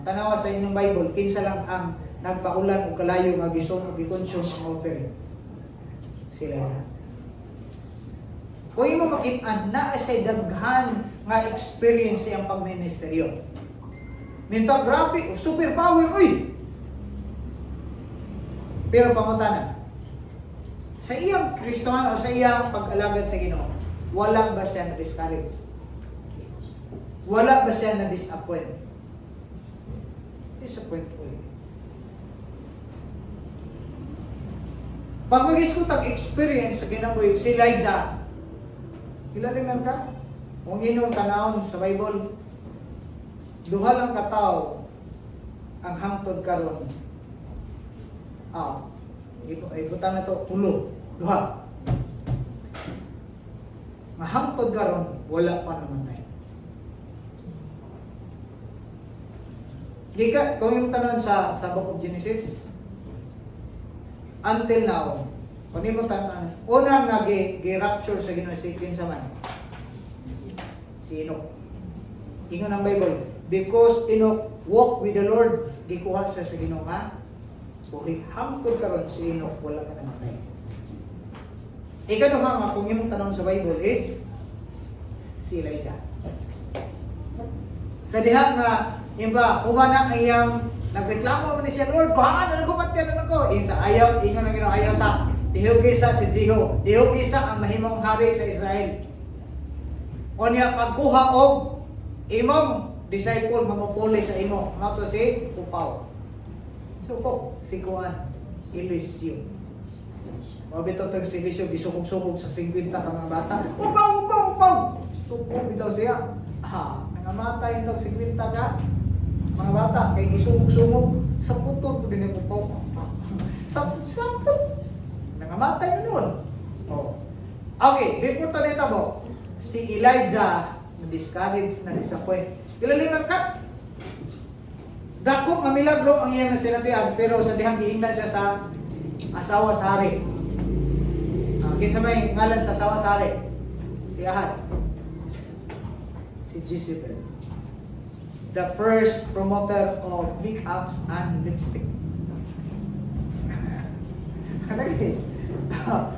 [SPEAKER 2] Tanawa sa inyong Bible, kinsa lang ang nagpaulan og kalayo nga gikonsume ang offering? Si Elijah. Kung imo makit-an na siya daghan nga experience sa iyang pagministeryo. Minta grabe, super power, uy! Pero pangutana, sa iyang Kristohan o sa iyang pag-alagad sa Ginoo, wala ba siya na-discourage? Wala ba siya na-disappoint? Disappoint, uy. Pag mag-iskot ang experience sa ginabuhi, si Elijah, ilalingan ka? Kung inyong tanawon sa Bible, duha lang kataw ang hangtod karon. Ibutan na to, 10. Duha. Mahangtod karon, wala pa namatay. Di ka, kung yung tanong sa Book of Genesis, until now, kung mo tanong, unang nag-rapture sa Ginoo si kinsa man? Si Enoch. Ingon ang Bible, because Enoch walk with the Lord, gikuha siya sa Ginoo nga buhi. Hangtod karon si Enoch wala pa namatay. Ikaduha nga kung imong tanong sa Bible is si Elijah. Sa diha nga imba humana ang iyang nagreklamo man siya, Lord, kuhaan na ko patyan na ko. Insa ayaw, ingon ang Ginoo ayaw sa Dihog isa si Jeho. Dihog isa ang mahimong hari sa Israel. O niya pagkuha og imong disciple nga mopuli sa imo, mato si Upaw. So ko si Kuan Eliseo. O bitaw tag si Eliseo gisukog-sukog sa 50 ka mga bata. Upaw. Sukog bitaw siya. Nangamatay daw 50 ka mga bata kay gisumog-sumog sa putol ko din Upaw. Sapot. Nangamatay na nun. Okay, before to dito mo, si Elijah na-discourage, na-disappoint. Ilalingan ka. Dako nga milagro ang iyang nasinatian, pero sa dihang giingnan siya sa asawa sa hari. Kinsa may ngalan sa asawa sa hari? Si Ahaz. Si Jezebel. The first promoter of make-ups and lipstick.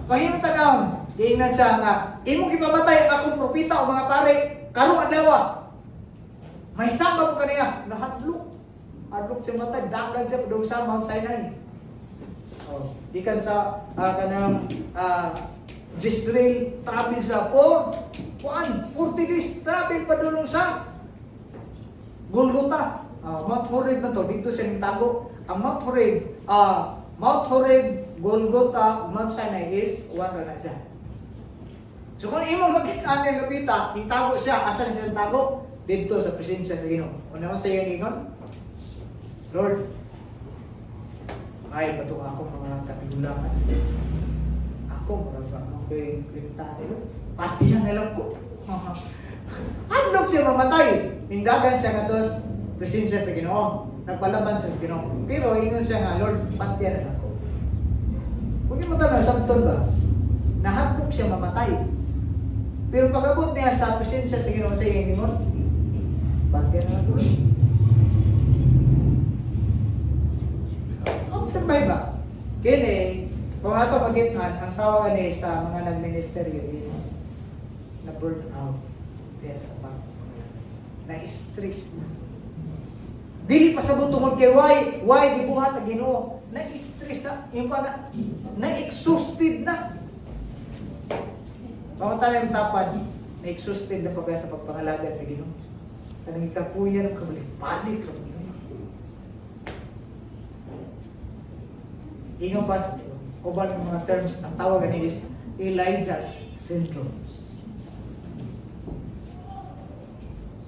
[SPEAKER 2] Pahimong tanawon, giingnan siya nga, imong gipamatay ang akong propita o mga pare, karong adlaw. May sama mo kaniya, nahadlok. Hadlok siya matay, dagan siya padung sa Mount Sinai. Dikan sa kanang Jezreel, travel sa 40 days, travel pa doon sa Golgotha. Mount Horeb na to, dito siya nagtago. Ang Mount Horeb, Golgotha, Mount Sinai is one na siya. So kung imo makita ang lupita, tago siya, asa siya tago? Dito sa presensya sa Ginoo. Una sa iyang ingon, Lord, ay bato akong mga katigulangan. Ako maraga ang kwenta nila. Pati ang alam ko. Hadlok siya mamatay. Nindagan siya nga tos presensya sa Ginoo. Nagpalaban siya sa Ginoo. Pero ingon siya nga, Lord, pati ang alam ko. Kung yung matanong, sabton ba? Nahadlok siya mamatay. Pero pag-abot niya sa presensya sa Ginoo sa iyang ingon, pati ang alam ko. Observe ba? Kini, kung ato magitnan, ang tawagan ni sa mga nag-ministeryo is na-burn out dahil sa pagpamalagay. Na-stress na. Dili pa sabot tungod kay why gibuhat ang Ginoo. Na-stress na, yung pa na-exhausted na. Pamantala yung tapad, na-exhausted na pagkaya sa pagpangalagad sa Ginoo. Kanang ikapuyan ng kabalik-balik ng Ginoo. Ingon pa sa uban ng mga terms, ang tawagan niya is Elijah's syndrome.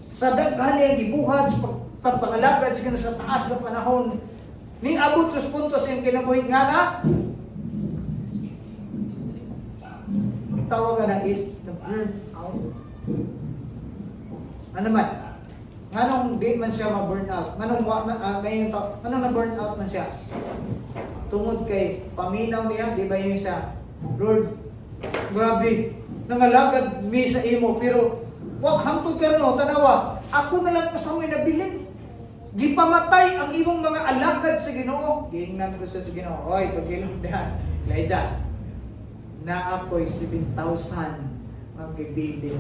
[SPEAKER 2] Sa daghali ang gibuhat sa pagpangalagad sa Ginoo sa taas ng panahon, ning abot sa puntos yung kinabuhi nga na, ang tawagan na is the burn out. Ano man? Nganong di man siya ma-burn out? Nganong na-burn out man siya? Tungod kay paminaw niya, di ba yun siya? Lord, grabe, nangalagad mi sa imo, pero wag hangtod ka no, tanawa, ako na lang kasamay nabilin. Gipamatay ang imong mga alagad sa Ginoo. Giingnan ko sa Ginoo, oy, pagilom na, Elijah, na ako'y 7,000 ang gibilin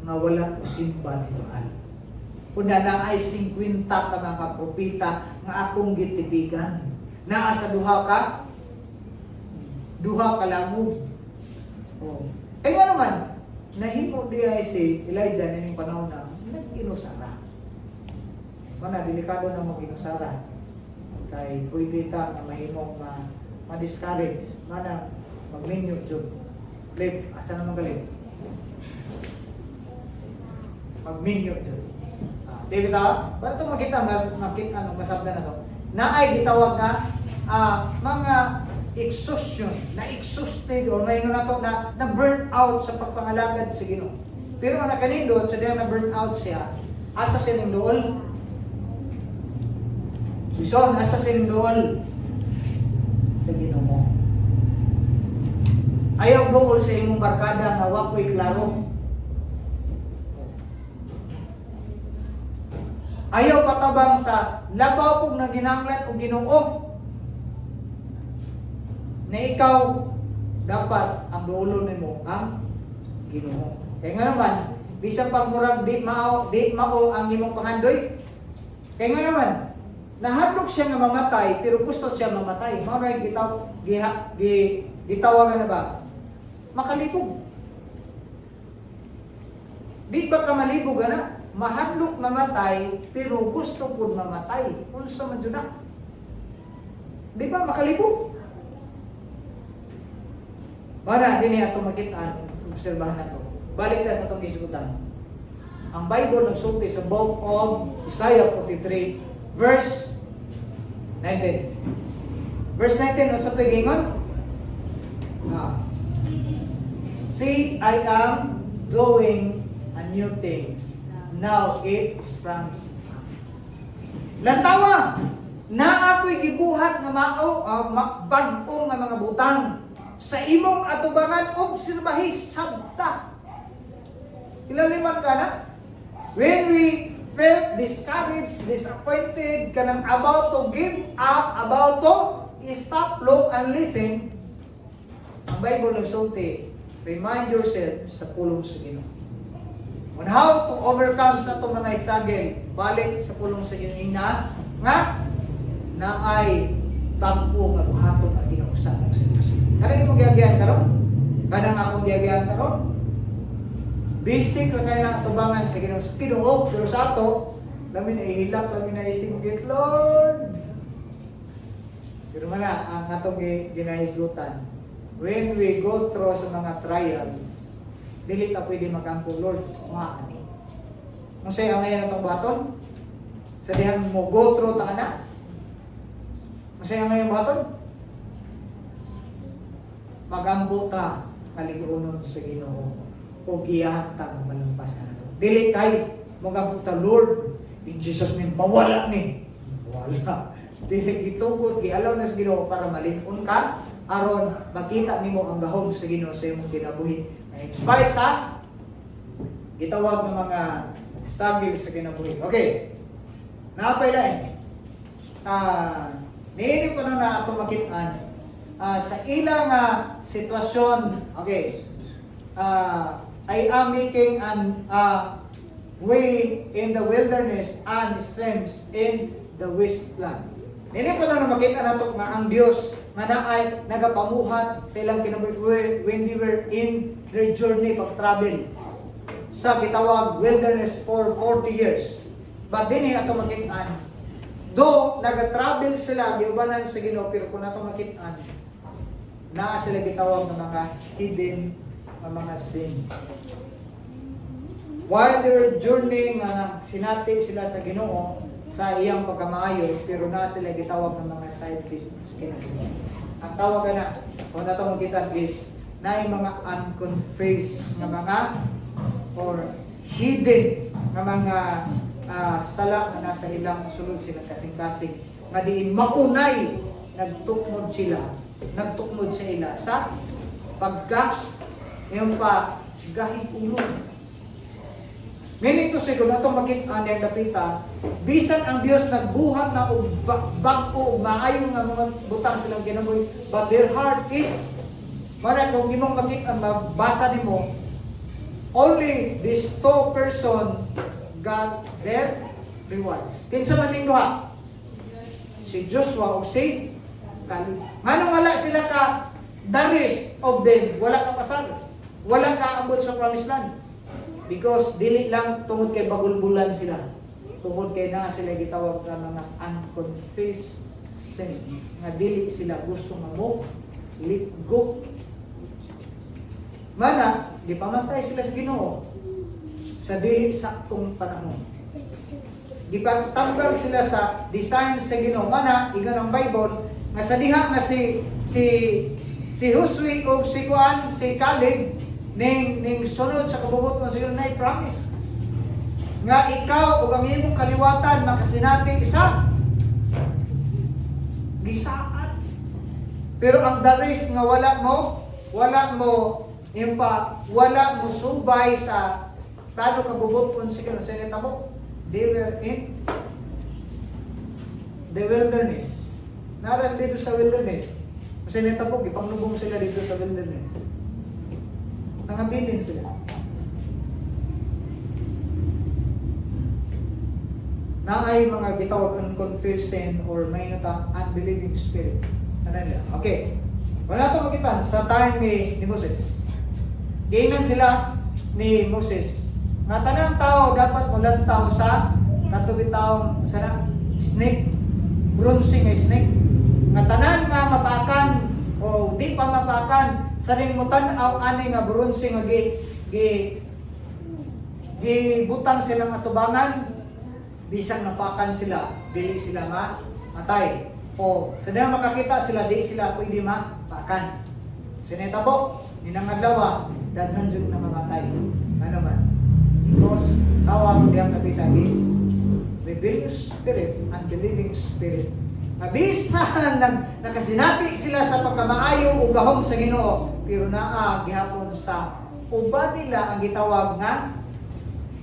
[SPEAKER 2] nga wala usimba ni Baal. Una na ay 50 ka mga propita nga akong gitibigan. Naa sa duha ka langub. Oh. Kaya naman, nahimo diya si Elijah na yung panahon na nag-inusara. Mana, delikado na mag-inusara. Kay pwede ta na mahimong ma-discourage. Mana, mag-minyo dyan. Lip, asa naman galing? Mag-minyo dyan. Di ba? Para ito makita, masabda na ito. Naay gitawag na mga exhaustion, na-exhausted o may na to na burn out sa pagpangalagad sa Ginoo. Pero ang nakanindot, sa diyan na burn out siya, asa siya ng dool? Bison, asa siya ng dool? Sa Ginoo. Ayaw dool sa imong barkada na wakoy klaro. Ayaw patabang sa labaw pong na ginanglan o Ginoo na ikaw dapat ang duulo nimo ang Ginoo. Kaya nga naman, bisan pang murag di mao ang imong pangandoy. Kaya nga naman, nahadlok siya nga mamatay pero gusto siya mamatay. Mao ra gitawagan na ba? Makalibog. Di ba ka malibog ana? Mahadlok mamatay, pero gusto po mamatay. Unsa man dyan na? Di ba makalibog? Mana, din niya itong makitaan, obserbahan na ito. Balik na sa itong isgutan. Ang Bible nagsulti sa book of Isaiah 43, verse 19. Verse 19, o sa ito gingon? See, I am doing a new things. Now it springs up. Lantawa, na ako'y gibuhat nga bag-ong nga mga butang sa imong atubangan obserbahi sabta. Ilaliman ka na? When we felt discouraged, disappointed, kanang about to give up, about to stop, look, and listen, ang Bible nagsulti, remind yourself sa pulong sa Ginoo. On how to overcome sa itong mga struggle, balik sa pulong sa Ginoo nga ay tampo nga buhaton ang ginausap ng Ginoo. Kanang mo giyagian karon? Kanang akong giyagian karon? Basic ra kay na tubangan sa Ginoo, pero sa ato lamin ihilak, lamin na isinggit, Lord. Pero man ang atong ginahisgutan, when we go through sa mga trials, dili ka pwede magampo, Lord, kuha ani. Kung sa'yo ang ngayon itong baton, sa dihan mo go through ta na, kung sa'yo ang ngayon baton, magampo ta, kaligunon sa Ginoo, o giyahan ta ng malampasan na to. Dili kay, magampo ta, Lord, in Jesus name, mawala ni. Wala. Dili gitugod, gialaw na sa Ginoo para malingon ka, aron makita nimo ang gahom sa Ginoo sa imong kinabuhi. In spite sa gitawag ng mga struggle sa kinabuhi. Okay. Naapay lain. Niini ko na atong makitaan sa ilang sitwasyon. Okay. I am making an way in the wilderness and streams in the wasteland. Niini ko na makita nato nga ang Dios nga naay nagapamuhat sa ilang kinabuhi when they were in their journey pag-travel sa gitawag wilderness for 40 years. But dinhi ato makitaan, do naga-travel sila giubanan sa Ginoo, pero kung ato makitaan, naa sila gitawag ng mga hidden nga mga sin. While they were journeying, sinati sila sa Ginoo sa iyang pagkamaayo, pero naa sila gitawag ng mga side business kinabuhi. Ang tawag na, kung ato makitaan is na mga unconfessed nga mga or hidden nga mga sala na nasa ilang sulod sila kasing-kasing nga diin maunay nagtukmod sa ila sa pagka yung pa gahig ulo. Meaning to say, kung nato makita ang napita, bisan ang Dios nagbuhat na bag-o maayo nga mga butang silang kinabuhi, but their heart is para kung imong makita mabasa nimo, only these two person got their rewards. Kinsa man ning duha? Si Joshua ug si Caleb. Manong wala sila ka the rest of them, wala ka pasal. Wala ka abot sa promised land. Because dili lang tungod kay bagulbulan sila. Tungod kay na sila gitawag nga mga unconfessed sins. Nga dili sila gusto nga mo let go. Mana, di pamatay sila sa Ginoo sa dili saktong panahon. Di pagtanggal sila sa design sa Ginoo. Mana, igan ang Bible nga sa diha nga si Josue o si Caleb ning sunod sa kabubuton sa Ginoo na promise nga ikaw ug ang imong kaliwatan makasinati isa gisaan. Pero ang daris nga wala mo subay sa tado kabubuton sa Ginoo sa tamo, they were in the wilderness. Naras dito sa wilderness. Kasi netabo gipangnubong sila dito sa wilderness. Nangabilin sila. Naay mga gitawag unconfessing or may unbelieving spirit. Ano nila? Okay. Wala ito makitan sa time ni Moses. Giingnan sila ni Moses. Nga tanang tao dapat mulantaw sa katubi taong sana snake, bronzing nga snake. Nga tanan nga mapakan o di pa mapakan sa ring mutan-aw ani nga bronzing nga butang silang atubangan, bisang napakan sila, dili sila matay. O sa diha makakita sila, di sila pwede mapakan. Sinita po, ninangadlaw daghan jud na mamatay. Ano man? Because tawag diyang nabita is rebellious spirit, unbelieving spirit. Mabisan nakasinati sila sa pagkamaayo o gahom sa Ginoo, pero naa gihapon sa uban nila ang gitawag nga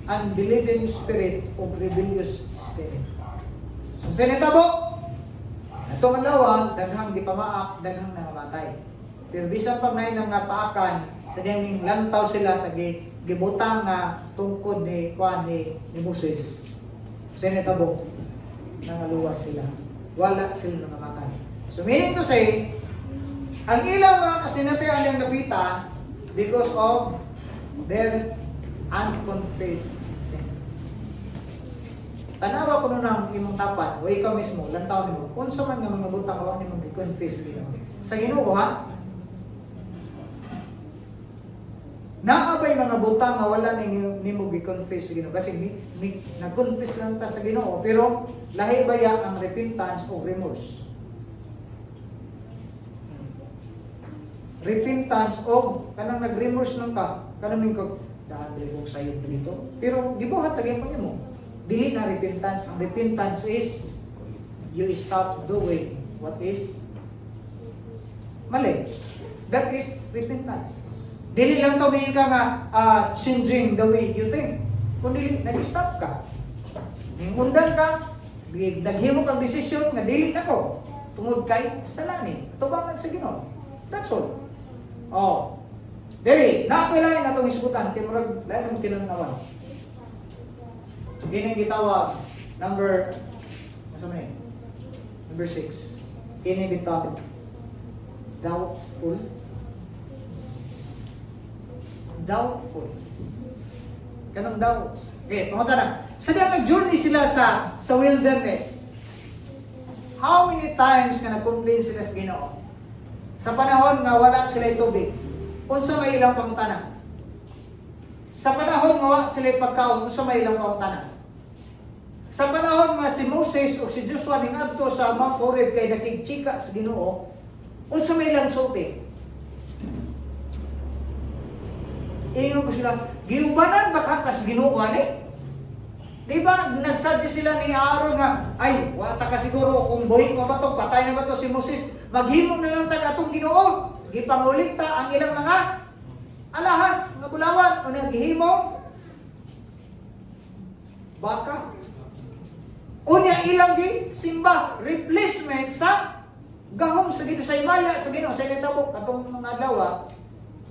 [SPEAKER 2] unbelieving spirit o rebellious spirit. So sinita po, itong alawa, daghang di pamaak, daghang nangamatay. Pero bisan pag na nang paakan, sa diyang lantaw sila sa gibutang nga tungkod ni Moses. Sinita po, nangaluwas sila. Wala sila nangamatay. So meaning to say, ang ilang mga kasinatian yung napita because of their unconfessed sins. Tanawa ko nun ang imong tapat, o ikaw mismo, lantaw nimo, unsa man nga mga butang awa nimo i-confess Ginoo. Sa Ginoo ha? Naabay mga butang nga wala nimo gi-confess sa Ginoo kasi nag-confess lang ta sa Ginoo pero lahi baya ang repentance o remorse. Repentance o kanang nag-remorse lang ka, kanang mingkog daan dili kong sayod dito. Pero gibuhat lagi pa nimo. Dili na repentance. Ang repentance is you stop doing what is mali. That is repentance. Dili lang to ka nga changing the way you think. Kundi nag-stop ka. Ningundan ka, naghimo kang desisyon nga dili na ko tungod kay salani, tubangan sa Ginoo. That's all. Oh. Dili, napilay na itong isgutan, kaya marag, lahat ng tinanawan. Kini gitawag, number 6. Kini gitawag, doubtful. Kanang doubt. Okay, pumunta na. Sa diyan nag-journey sila sa wilderness. How many times nga nag-complain sila sa Ginoo? Sa panahon nga wala sila tubig, unsa may ilang pangutana? Sa panahon nga wala sila pagkaon, unsa may ilang pangutana? Sa panahon nga si Moses o si Joshua ningadto sa Mount Horeb kay nakigchika sa Ginoo, unsa may ilang sulti? Ingon ko sila, giubanan ba ka kas Ginoo ani? Di ba, nagsadya sila ni Aaron nga, ay, wata ka siguro kung buhik mo ba ito, patay na ba ito si Moses, maghimo na lang taga itong Ginoo. Gipangulit ta ang ilang mga alahas, nga bulawan, o naghihimo, baka. Unya ilang simba, replacement sa gahom sa dito sa Imaya, sa Ginoo, sa Initabok, atong mga adlaw,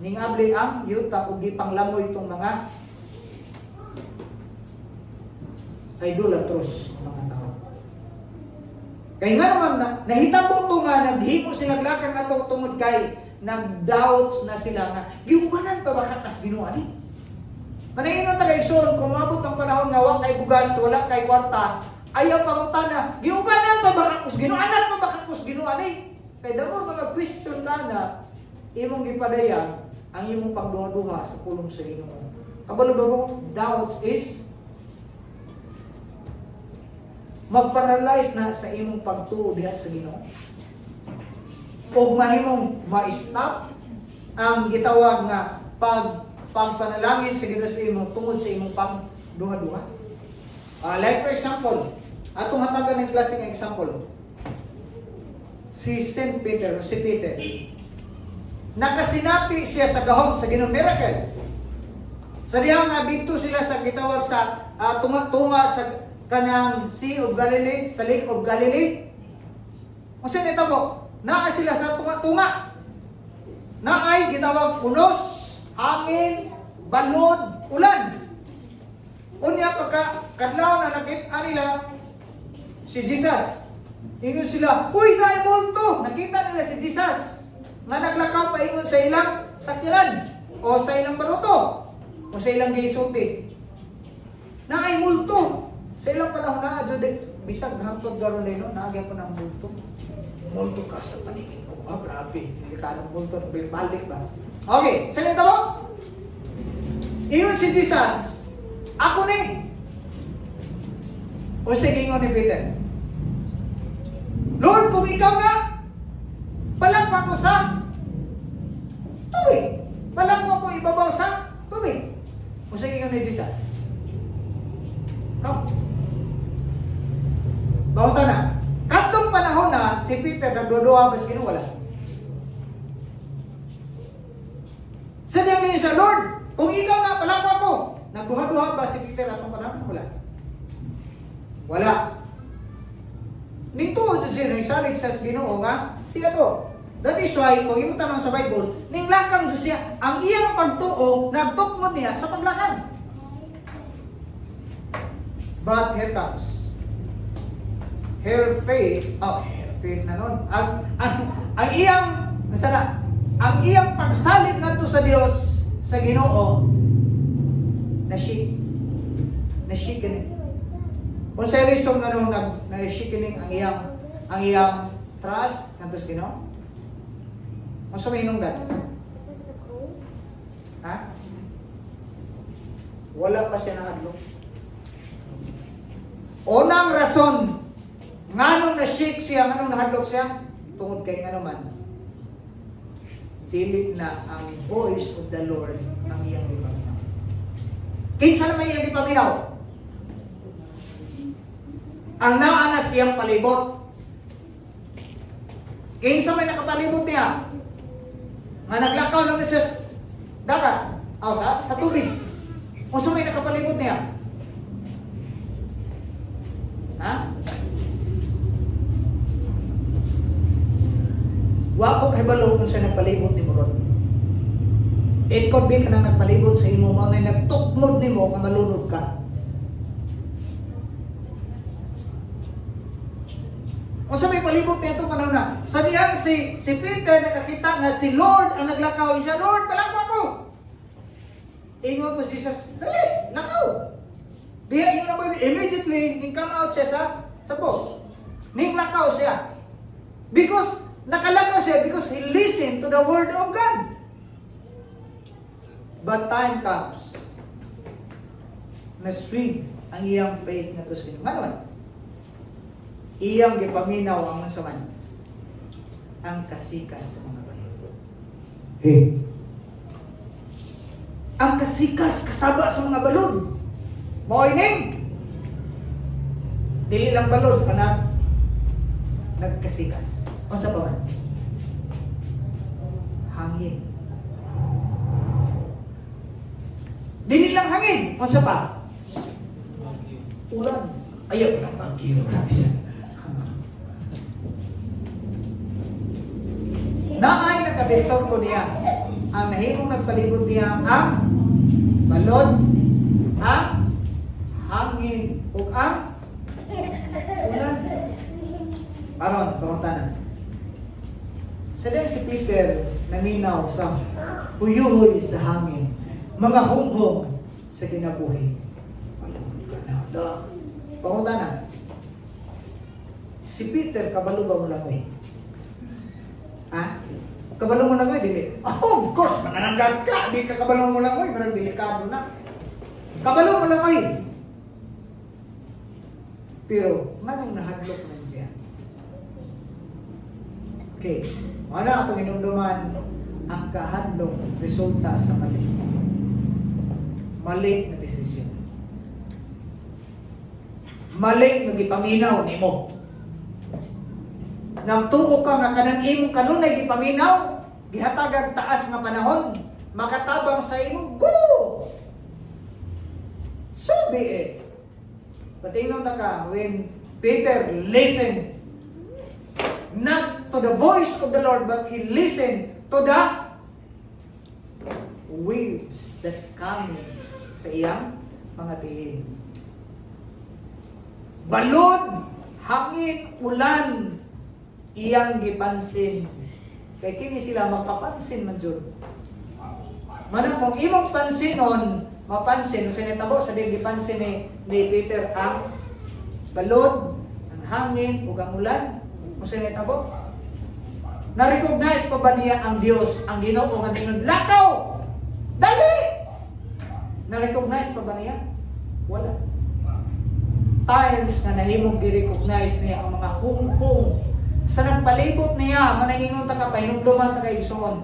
[SPEAKER 2] ningabli ang yuta o gipanglamoy itong mga idolatros mga tao. Kaya nga naman nahitabo ito nga, naghimo sila lakang ato tungod kay nag-doubts na sila nga, giubanan pa ba katas Ginoo ani? Manayon ta kay Igsoon, kung mabot ang panahon nga wala kay bugas, wala kay kwarta, ayaw pangutana, giubanan pa ba katas Ginoo? Anak pa ba katas Ginoo ani? Kay damo mga question ka na, imong gipadayang ang imong pagduha-duha sa pulong sa Ginoo. Kabalo ba mo? Doubts is mag-paralyze na sa imong pagtuo diha sa Ginoo. O mahimong ma-stop ang gitawag nga pagpanalangin sa Ginoo sa imong tungod sa imong pagduha-duha. Like for example, atong hatagan ng klase ng example. Si Peter. Nakasinati siya sa gahom sa Ginoo miracles. Sa dihang nabito sila sa gitawag sa tunga sa kanang Sea of Galilee, sa Lake of Galilee. Kasi nito mo, naa sila sa tunga-tunga. Naay gitawag unos, hangin, balod, ulan. Unya pagka kadlaw na nakita nila si Jesus. Ingon sila, uy, naay multo. Nakita nila si Jesus. Nga naglakaw pa ingon sa ilang sakyanan o sa ilang baruto o sa ilang gisulti. Naay multo. Sa ilang panahon na adjud bisag hangtod garon no, naagya ko ng multo. Multo ka sa paningin ko. Grabe. Delikadong multo, balik ba? Okay, saan ito mo? Ingon si Jesus, ako ni. O sige, ingon ni Peter, Lord, kung ikaw na, palakpa ko sa tubig. Palakpa ko ibabaw sa tubig. O sige, ingon ni Jesus, come. Bawata na. Katong panahon na, si Peter nagduduha mas kinuwala. Sadyang niya siya, Lord, kung ikaw na, palakpa ko. Nagduha-duha ba si Peter atong panahon? Wala. Wala. Nito, siya nagsalig sa Ginoo nga, siya to. That is why, kung yung tanong sa Bible, ning lakang Diyos siya, ang iyang pagtuo, nagtukmod niya sa paglakang. But here comes her faith na nun. Ang iyang, nasana, ang iyang pagsalig ngadto sa Dios sa Ginoo, na-shake kini. Kung sa reason nga nung na-shake kini ang iyang trust ngadto sa Ginoo. Kung sa mahinong dat? Ha? Wala pa siya nahadlok. Unang rason, nganong na-shake siya, nganong nahadlok siya, tungod kay nga naman, dili na ang voice of the Lord ang iyang ipaminaw. Kinsa naman iyang ipaminaw? Ang naa na siyang palibot. Kinsa may nakapalibot niya? Nga naglakaw ng Mrs. Dagat, sa tubig. O sa may nakapalibot niya? Ha? Wako kay balo kung siya nagpalibot ni Muron. It could be ka na nagpalibot sa imo mo na nagtukmod ni mo nga malunod ka. O sa may palibot niya itong panahon na, sa niyang si Peter nakakita nga si Lord ang naglakaw. Siya, Lord, palakwa ko! Ingon po si Jesus, dali, lakaw! Diya, ingon na mo, immediately, ning come out siya sa po. Ning lakaw siya. Because, nakalakaw siya because he listened to the word of God. But time comes, na swing ang iyang faith nga to sa Ginoo. Nga naman, iyang gipaminaw ang man ang kasikas sa mga balod. Hey. Ang kasikas kasaba sa mga balod. Mao ining. Dili lang balod kana nagkasikas. Unsa pa man? Hangin. Dili lang hangin, unsa pa? Ulan. Ayaw lang bagyo ra bisan. Naay nakadestor ko niya. Ang nahimong nagpalibot niya ang balod, ang hangin, ug ang ulan. Aron, pangutana. Sa si Peter naminaw sa huyuhoy sa hangin, mga hunghong sa kinabuhi. Malungod ka na. Pangutana. Si Peter, kabalo ba mo lang eh? Ha? Kabalo mo lang ko, dili. Oh, of course, manananggal ka. Di ka kabalo mo lang ko, marang delikado na. Kabalo mo lang ko. Pero, manong nahadlok man siya. Okay. Ano atong inumduman ang kahadlok resulta sa mali. Mali na desisyon. Mali na gipaminaw nimo. Nang tuo ka nga kanang imong kanunay gipaminaw, gihatagag taas nga panahon, makatabang sa imong go. So be it. Patingnon ta ka when Peter listened not to the voice of the Lord, but he listened to the waves that coming sa iyang mga tihin. Balod, hangin, ulan, iyang gipansin. Kay kini sila magpapansin man jud. Manang kung imong pansinon, mapansin sa nitabo sa gipansin ni Peter ang balod, ang hangin ug ang ulan. Kung sa nitabo, na-recognize pa ba niya ang Dios, ang Ginoo nga ningon lakaw? Dali! Na-recognize pa ba niya? Wala. Times nga nahimong gi-recognize niya ang mga hunghong sa nagpalibot niya, manahingon ta ka, pahinumduman ta kay Igsoon.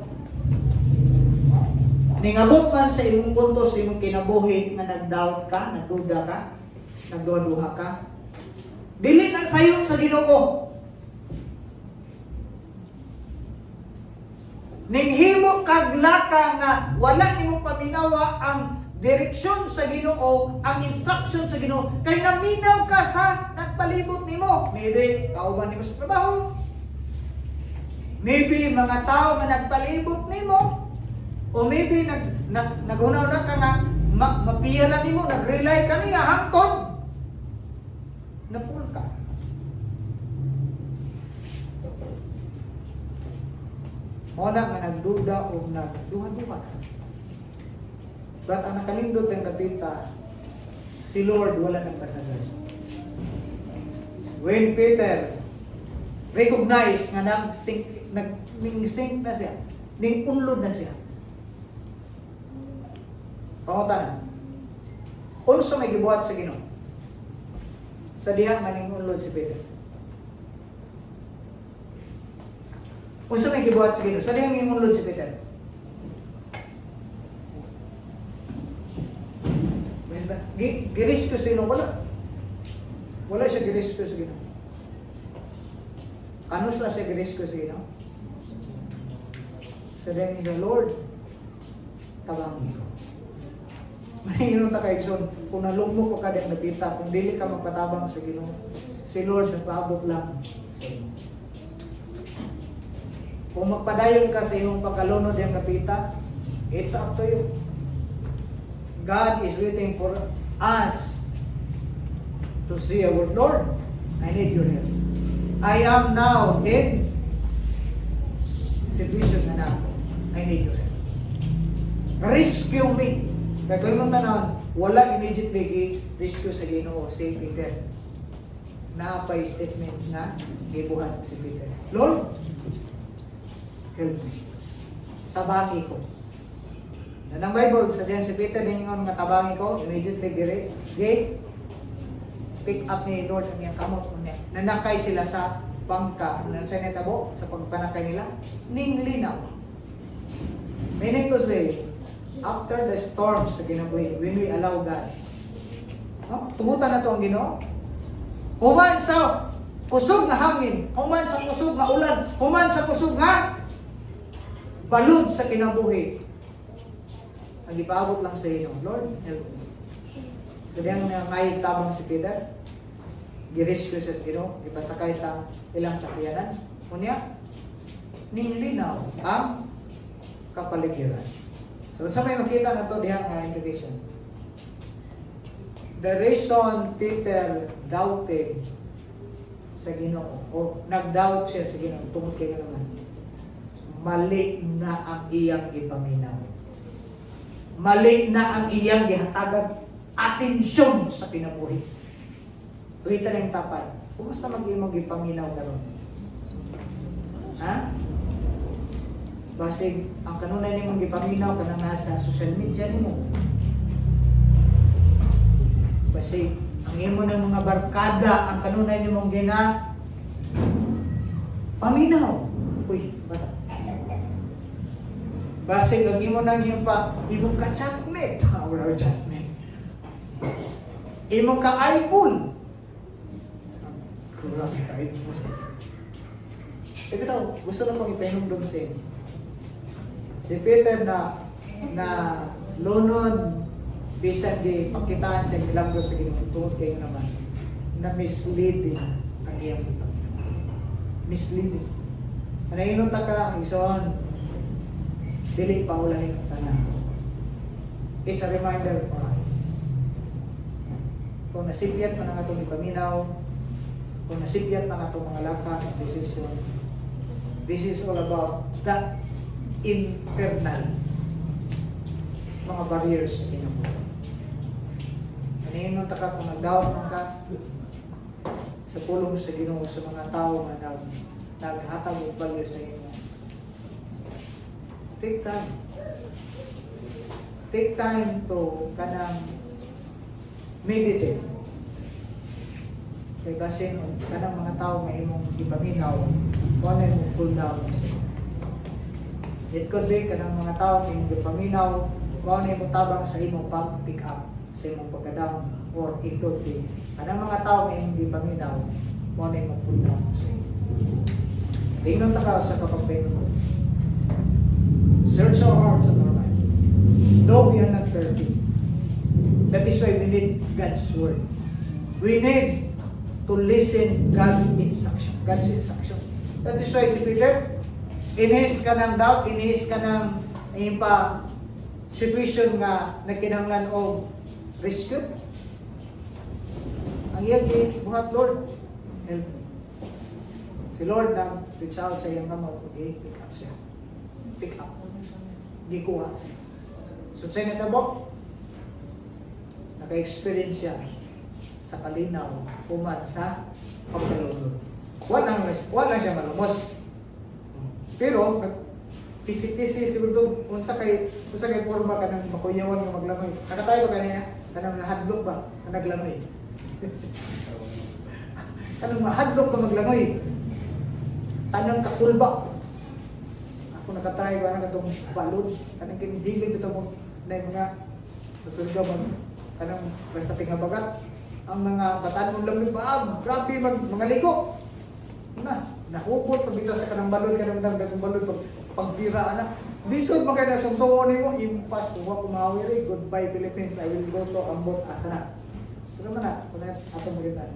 [SPEAKER 2] Ningabot man sa imong punto, sa imong kinabuhi, nga nag-doubt ka, nagduda ka, nagduha-duha ka, dili nang sayon sa Ginoo. Ninghimo kaglaka nga, wala nimo paminawa ang direksyon sa Ginoo, ang instruction sa Ginoo, kay naminaw ka sa nagpalibot nimo. Maybe kauban nimo sa trabaho. Maybe mga tao nga nagpalibot nimo. O maybe naghunaw na ka nga mapiyala nimo, nag-rely ka niya hangtod na fool ka. Muna nga nagduda o nagduha-duha ka. But ang nakalindot ang napita, si Lord wala nagpasagad. When Peter recognized nga ning-sink na siya, ning-unlod na siya. Pangutan na. Unsa may gibuhat sa Ginoo? Sa diha maning unlod si Peter. Unsa may gibuhat sa Ginoo? Sa diha maning unlod si Peter. Giris ko sa Ginoo wala. Wala siya giris ko sa Ginoo. Ano sa siya giris ko sa Ginoo? Sa diha ni sa Lord, tabangi ko. Mahirap ta kay Igsoon, kung nalugmok ka din napita, kung dili ka magpatabang sa Ginoo, si Lord nagpaabot lang sa imo. Kung magpadayon ka sa iyong pagkalunod yung napita, it's up to you. God is waiting for us to see our Lord, I need your help. I am now in situation na ako. I need your help. Rescue me. Kaya kung yung tanawin, wala immediately i-rescue sa Ginoo si Peter. Naapay statement na gibuhat si Peter. Lord, help me. Tabangi ko. Yan ang Bible, sa diyan si Peter ningon nga tabangi ko, immediately pick up ni Lord ang iyang kamot. Nanakay sila sa bangka. Ano sa netabo? Sa pagpanakay nila? Ninglinaw. Meaning to say, after the storms sa kinabuhi, when we allow God, no? Tugutan na ito ang Ginoo. Human sa kusog na hangin, human sa kusog na ulan, human sa kusog na balud sa kinabuhi. Ang ipaabot lang sa inyo, Lord, help me. So diyan nga may tabang si Peter, girescue siya sa Ginoo, ipasakay sa ilang sakyanan. Unya, ninglinaw ang kapaligiran. So, sa may makita na ito, diha nga implication. The reason Peter doubted sa Ginoo, o nag-doubt siya sa Ginoo, tungkol kayo naman, mali na ang iyang ipaminaw. Mali na ang iyang gihatagag atensyon sa kinabuhi. Tuhita na yung tapat. Kumusta mag-imong ipaminaw karon? Ha? Basig, ang kanunay ni mong gipaminaw ka nang nasa social media ni mo. Basig, ang imo ng mga barkada, ang kanunay ni mong paminaw. Uy, bata. Basig, ang imo ng imong ka-chatmate. Our chatmate. Imong ka-eyeball. Grabe ka-eyeball. Bitaw, gusto na kong ipahinumdum sa inyo. Si Peter na lunod bisan di pakitaan sa milagro sa Ginoo tungod kayo naman na misleading ang iyang ipaminaw. Misleading. Anayinon ta ka, Igsoon, dili paulahin ang tanan. It's a reminder for us. Kung nasipyat man ang atong ipaminaw, kung nasipyat man atong mga lakang decision, this is all about that internal mga barriers sa kinabuhi. Kanino ta ka kung nag-doubt man ka sa pulong sa Ginoo sa mga tao nga naghatag og balyo sa inyo. Take time. Take time to kanang meditate. Kaya kasi kanang mga tao nga imong ipaminaw, kung ano yung full down sa inyo. It could be kanang mga tao yung gipaminaw, mao na imong tabang sa imong pag-pick up sa imong pagka-down, or it could be kanang mga tao yung gipaminaw, mao na imong full down sa inyo. Tingnan ta ka sa kapagpaynon mo. Search our hearts and our mind. Though we are not perfect, that is why we need God's word. We need to listen God's instruction. That is why si Peter, inihis ka ng doubt, inihis ka ng situation nga nagkinahanglan o rescue. Ang iyang buhat, Lord, help me. Si Lord nang reach out sa iyang kamot, okay, pick up siya. Pick up. Gikuha siya. So sa natabo, naka-experience siya sa kalinaw, human sa pagkalunod. Wala siya malumos. Pero tisi siguro unsa kay forma ka ng makuyawan nga maglangoy. Nakatayo ba kanina? Kanang nahadlok ba? Naglangoy. Kanang mahadlok ka maglangoy. Tanang kakulba. Ako nakatry ko na itong balon. Kanang kinihilig ito mo na yung mga susunod ka mag kanang basta tingabagat. Ang mga batan mong lamig ba? Grabe mga liko. Nahupot pabitaw sa kanang balon, kanang dagang balon pagpira anak. Lisod mga na sumsumon mo, impas kung ako mawiri, goodbye Philippines, I will go to Ambot Asana. Pero man na, kung atong magandaan.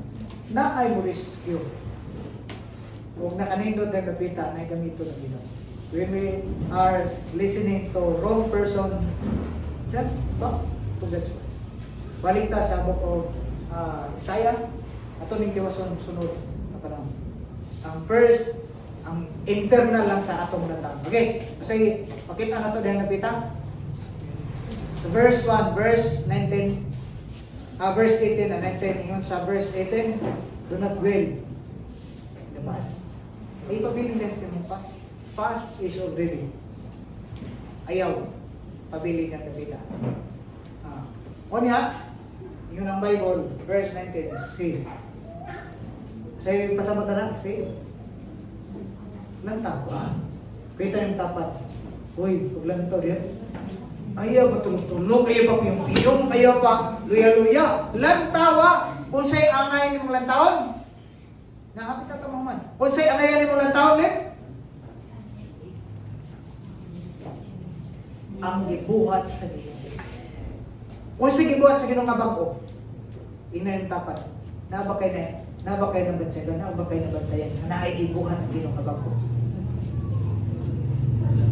[SPEAKER 2] Na ay mo rescue. Kung nakanindot na napita, na gamito na Ginoo. When we are listening to wrong person, just back to God's word. Balik ta sa book of Isaiah, ato ning tiwason sunod na panahon. Ang first, ang internal lang sa atong lantaw. Okay, kasi pakita na to diyan napita. Sa verse 1, verse 19, verse 18 and 19, ingon sa verse 18, do not dwell in the past. Ay pabiling din sa mong past. Past is already. Ayaw, pabiling ng napita. Kunya, yun ang Bible, verse 19, save. Kasi pasabot na save. Lantaw, kita yung tapat. Uy, pag lantaw diyan, ayaw pa tulog-tulog, ayaw pa piyong-piyong, ayaw pa luya-luya. Lantawa, kung sa'y angay ni mong lantawon, nakapit na tamaman. Kung sa'y angay ni mong lantawon, ang gibuhat sa Ginoo. Kung sa'y gibuhat sa Ginoo nga bago, ina yung tapat. Nabakay na bantsagan, nabakay na bantayan, na ay gibuhat ang Ginoo nga bago.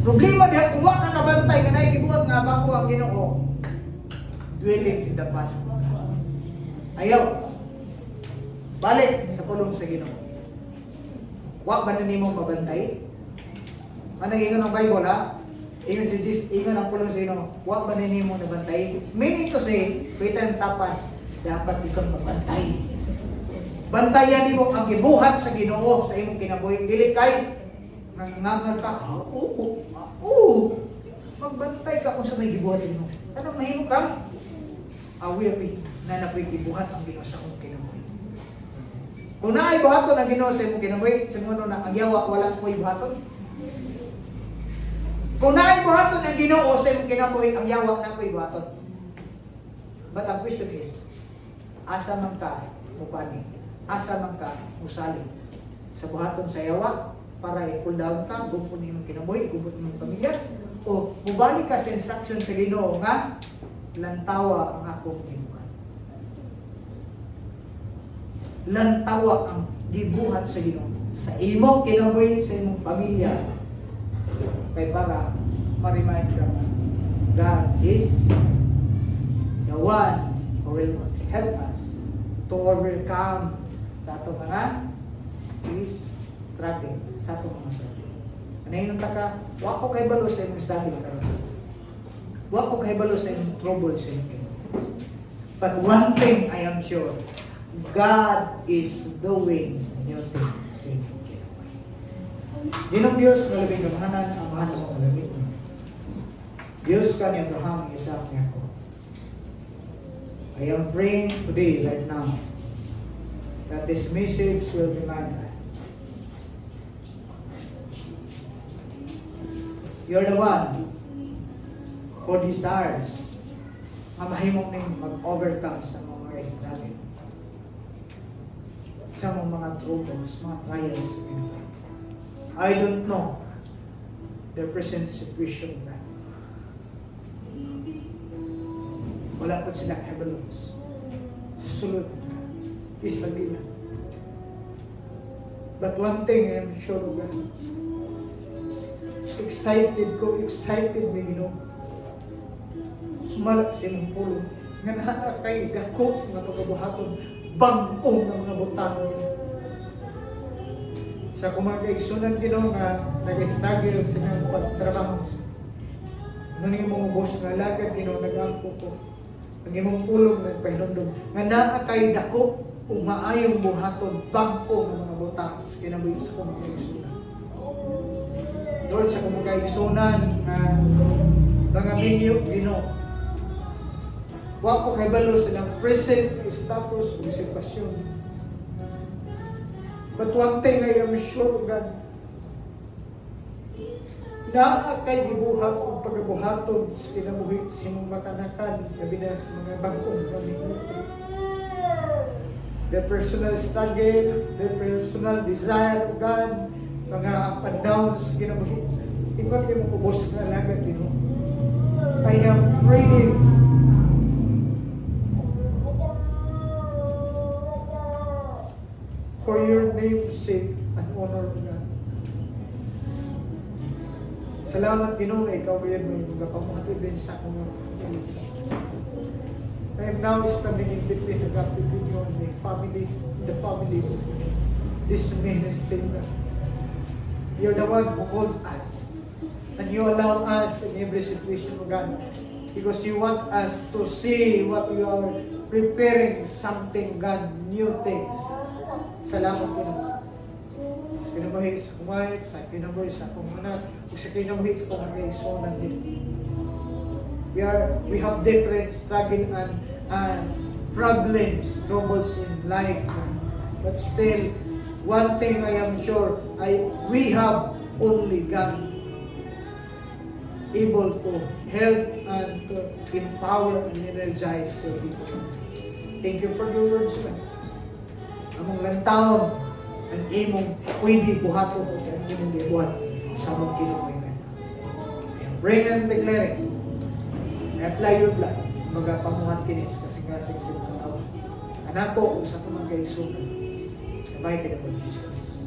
[SPEAKER 2] Problema diha kung wa ka kabantay nga naay gibuhat nga bago ang Ginoo. Dwelling in the past. Ayaw. Balik sa pulong sa Ginoo. Wa ba na nimo mabantay? Manang ingon ang Bible ha? Ingon si Jesus, ingon ang pulong sa Ginoo. Wa ba na nimo nabantay? Meaning to say, kita ang tapat, dapat ikaw magbantay. Bantayan nimo ang gibuhat sa Ginoo sa imong kinabuhi. Dili kay nangangal ka, magbantay ka kung sa may gibuhat sa Ginoo. Anong mahimo ka? Will be na napoy gibuhat ang Ginoo sa imong kinabuhi. Kung naay buhaton ang Ginoo sa imong kinabuhi, sumuno na ang yawa wala ko'y buhaton. Kung naay buhaton ang Ginoo sa imong kinabuhi, ang yawa na ko'y buhaton. But ang question is, asa man ka mupani? Asa man ka musalig? Sa buhaton sa yawa, para i-full down ka, gumpon imong kinabuhi, gumpon imong pamilya, o mubalik ka sa instruction sa Ginoo nga, lantawa ang akong gibuhat. Lantawa ang gibuhat sa Ginoo sa imong kinabuhi, sa imong pamilya, kay para ma-remind ka na God is the one who will help us to overcome sa atong mga struggle, sa atong mga struggle. Anayin ang taka, wa ko kay balo sa imong struggle karon. Wa ko kay balo sa imong trouble sa imong. But one thing I am sure, God is doing new things sa imong. Ginong Diyos nga labing gamahanan ang mahanan mo malagit mo. Diyos ka ni Abraham, Isaac, ni ako. I am praying today, right now, that this message will remind us. You're the one who desires na mahimong ning mag-overcome sa mga struggle, sa mga troubles, mga trials. I don't know the present situation of that. Wala pa sila kabalos. Susunod na isabi na. But one thing I'm sure of that. Excited may Ginoo. Sumalak silang pulong. Nga nakakay dako nga pagkabuhaton. Bang-ong ng mga butang. Sa kumagaigsunan Ginoo nga nag-struggle sa mga pagtrabaho. Ngunit mga boss nga lagad Ginoo nag-ampo ko. Ang imong pulong nagpahinumdum. Nga nakakay dako kung maayong buhaton. Bang-ong ng mga butang sa kinabuhi sa kumagaigsunan. Lord, sa kumagaigsunan nga mga minyo Ginoo. Wa ko kahibalo sa ng present status o sitwasyon. But one thing I am sure, God, naa kay gibuhat o pagabuhaton sa kinabuhi sa imong makanakan, gabi na sa mga bagong pamilya. Their personal struggle, their personal desire, O God, mga up and down sa kinabuhi. Ikaw kayo mong ubos na alagad din. I am praying for your name's sake and honor, O God. Salamat, Ginoo, na ikaw kayo mo yung pamuhatid din sa akong mga family. I am now standing in between the gap between you and the family of this ministry. You're the one who called us. And you allow us in every situation, O God, because you want us to see what you are preparing something, God, new things. Salamat, Ginoo. Sa kinabuhi sa akong wife, sa kinabuhi sa akong anak, ug sa kinabuhi sa akong mga igsoon din. We have different struggle and problems, troubles in life, God. But still, one thing I am sure, we have only God able to help and to empower and energize your people. Thank you for your words, God. Among lantawon, ang imong pwede buhaton o ang imong gibuhat sa mong kinabuhi na. And bring and declare it. Apply your blood. Magapamuhat kinis kasing-kasing sa mga tao. Anak ko, sa kumang kaisunan. Abay ka na mo, Jesus.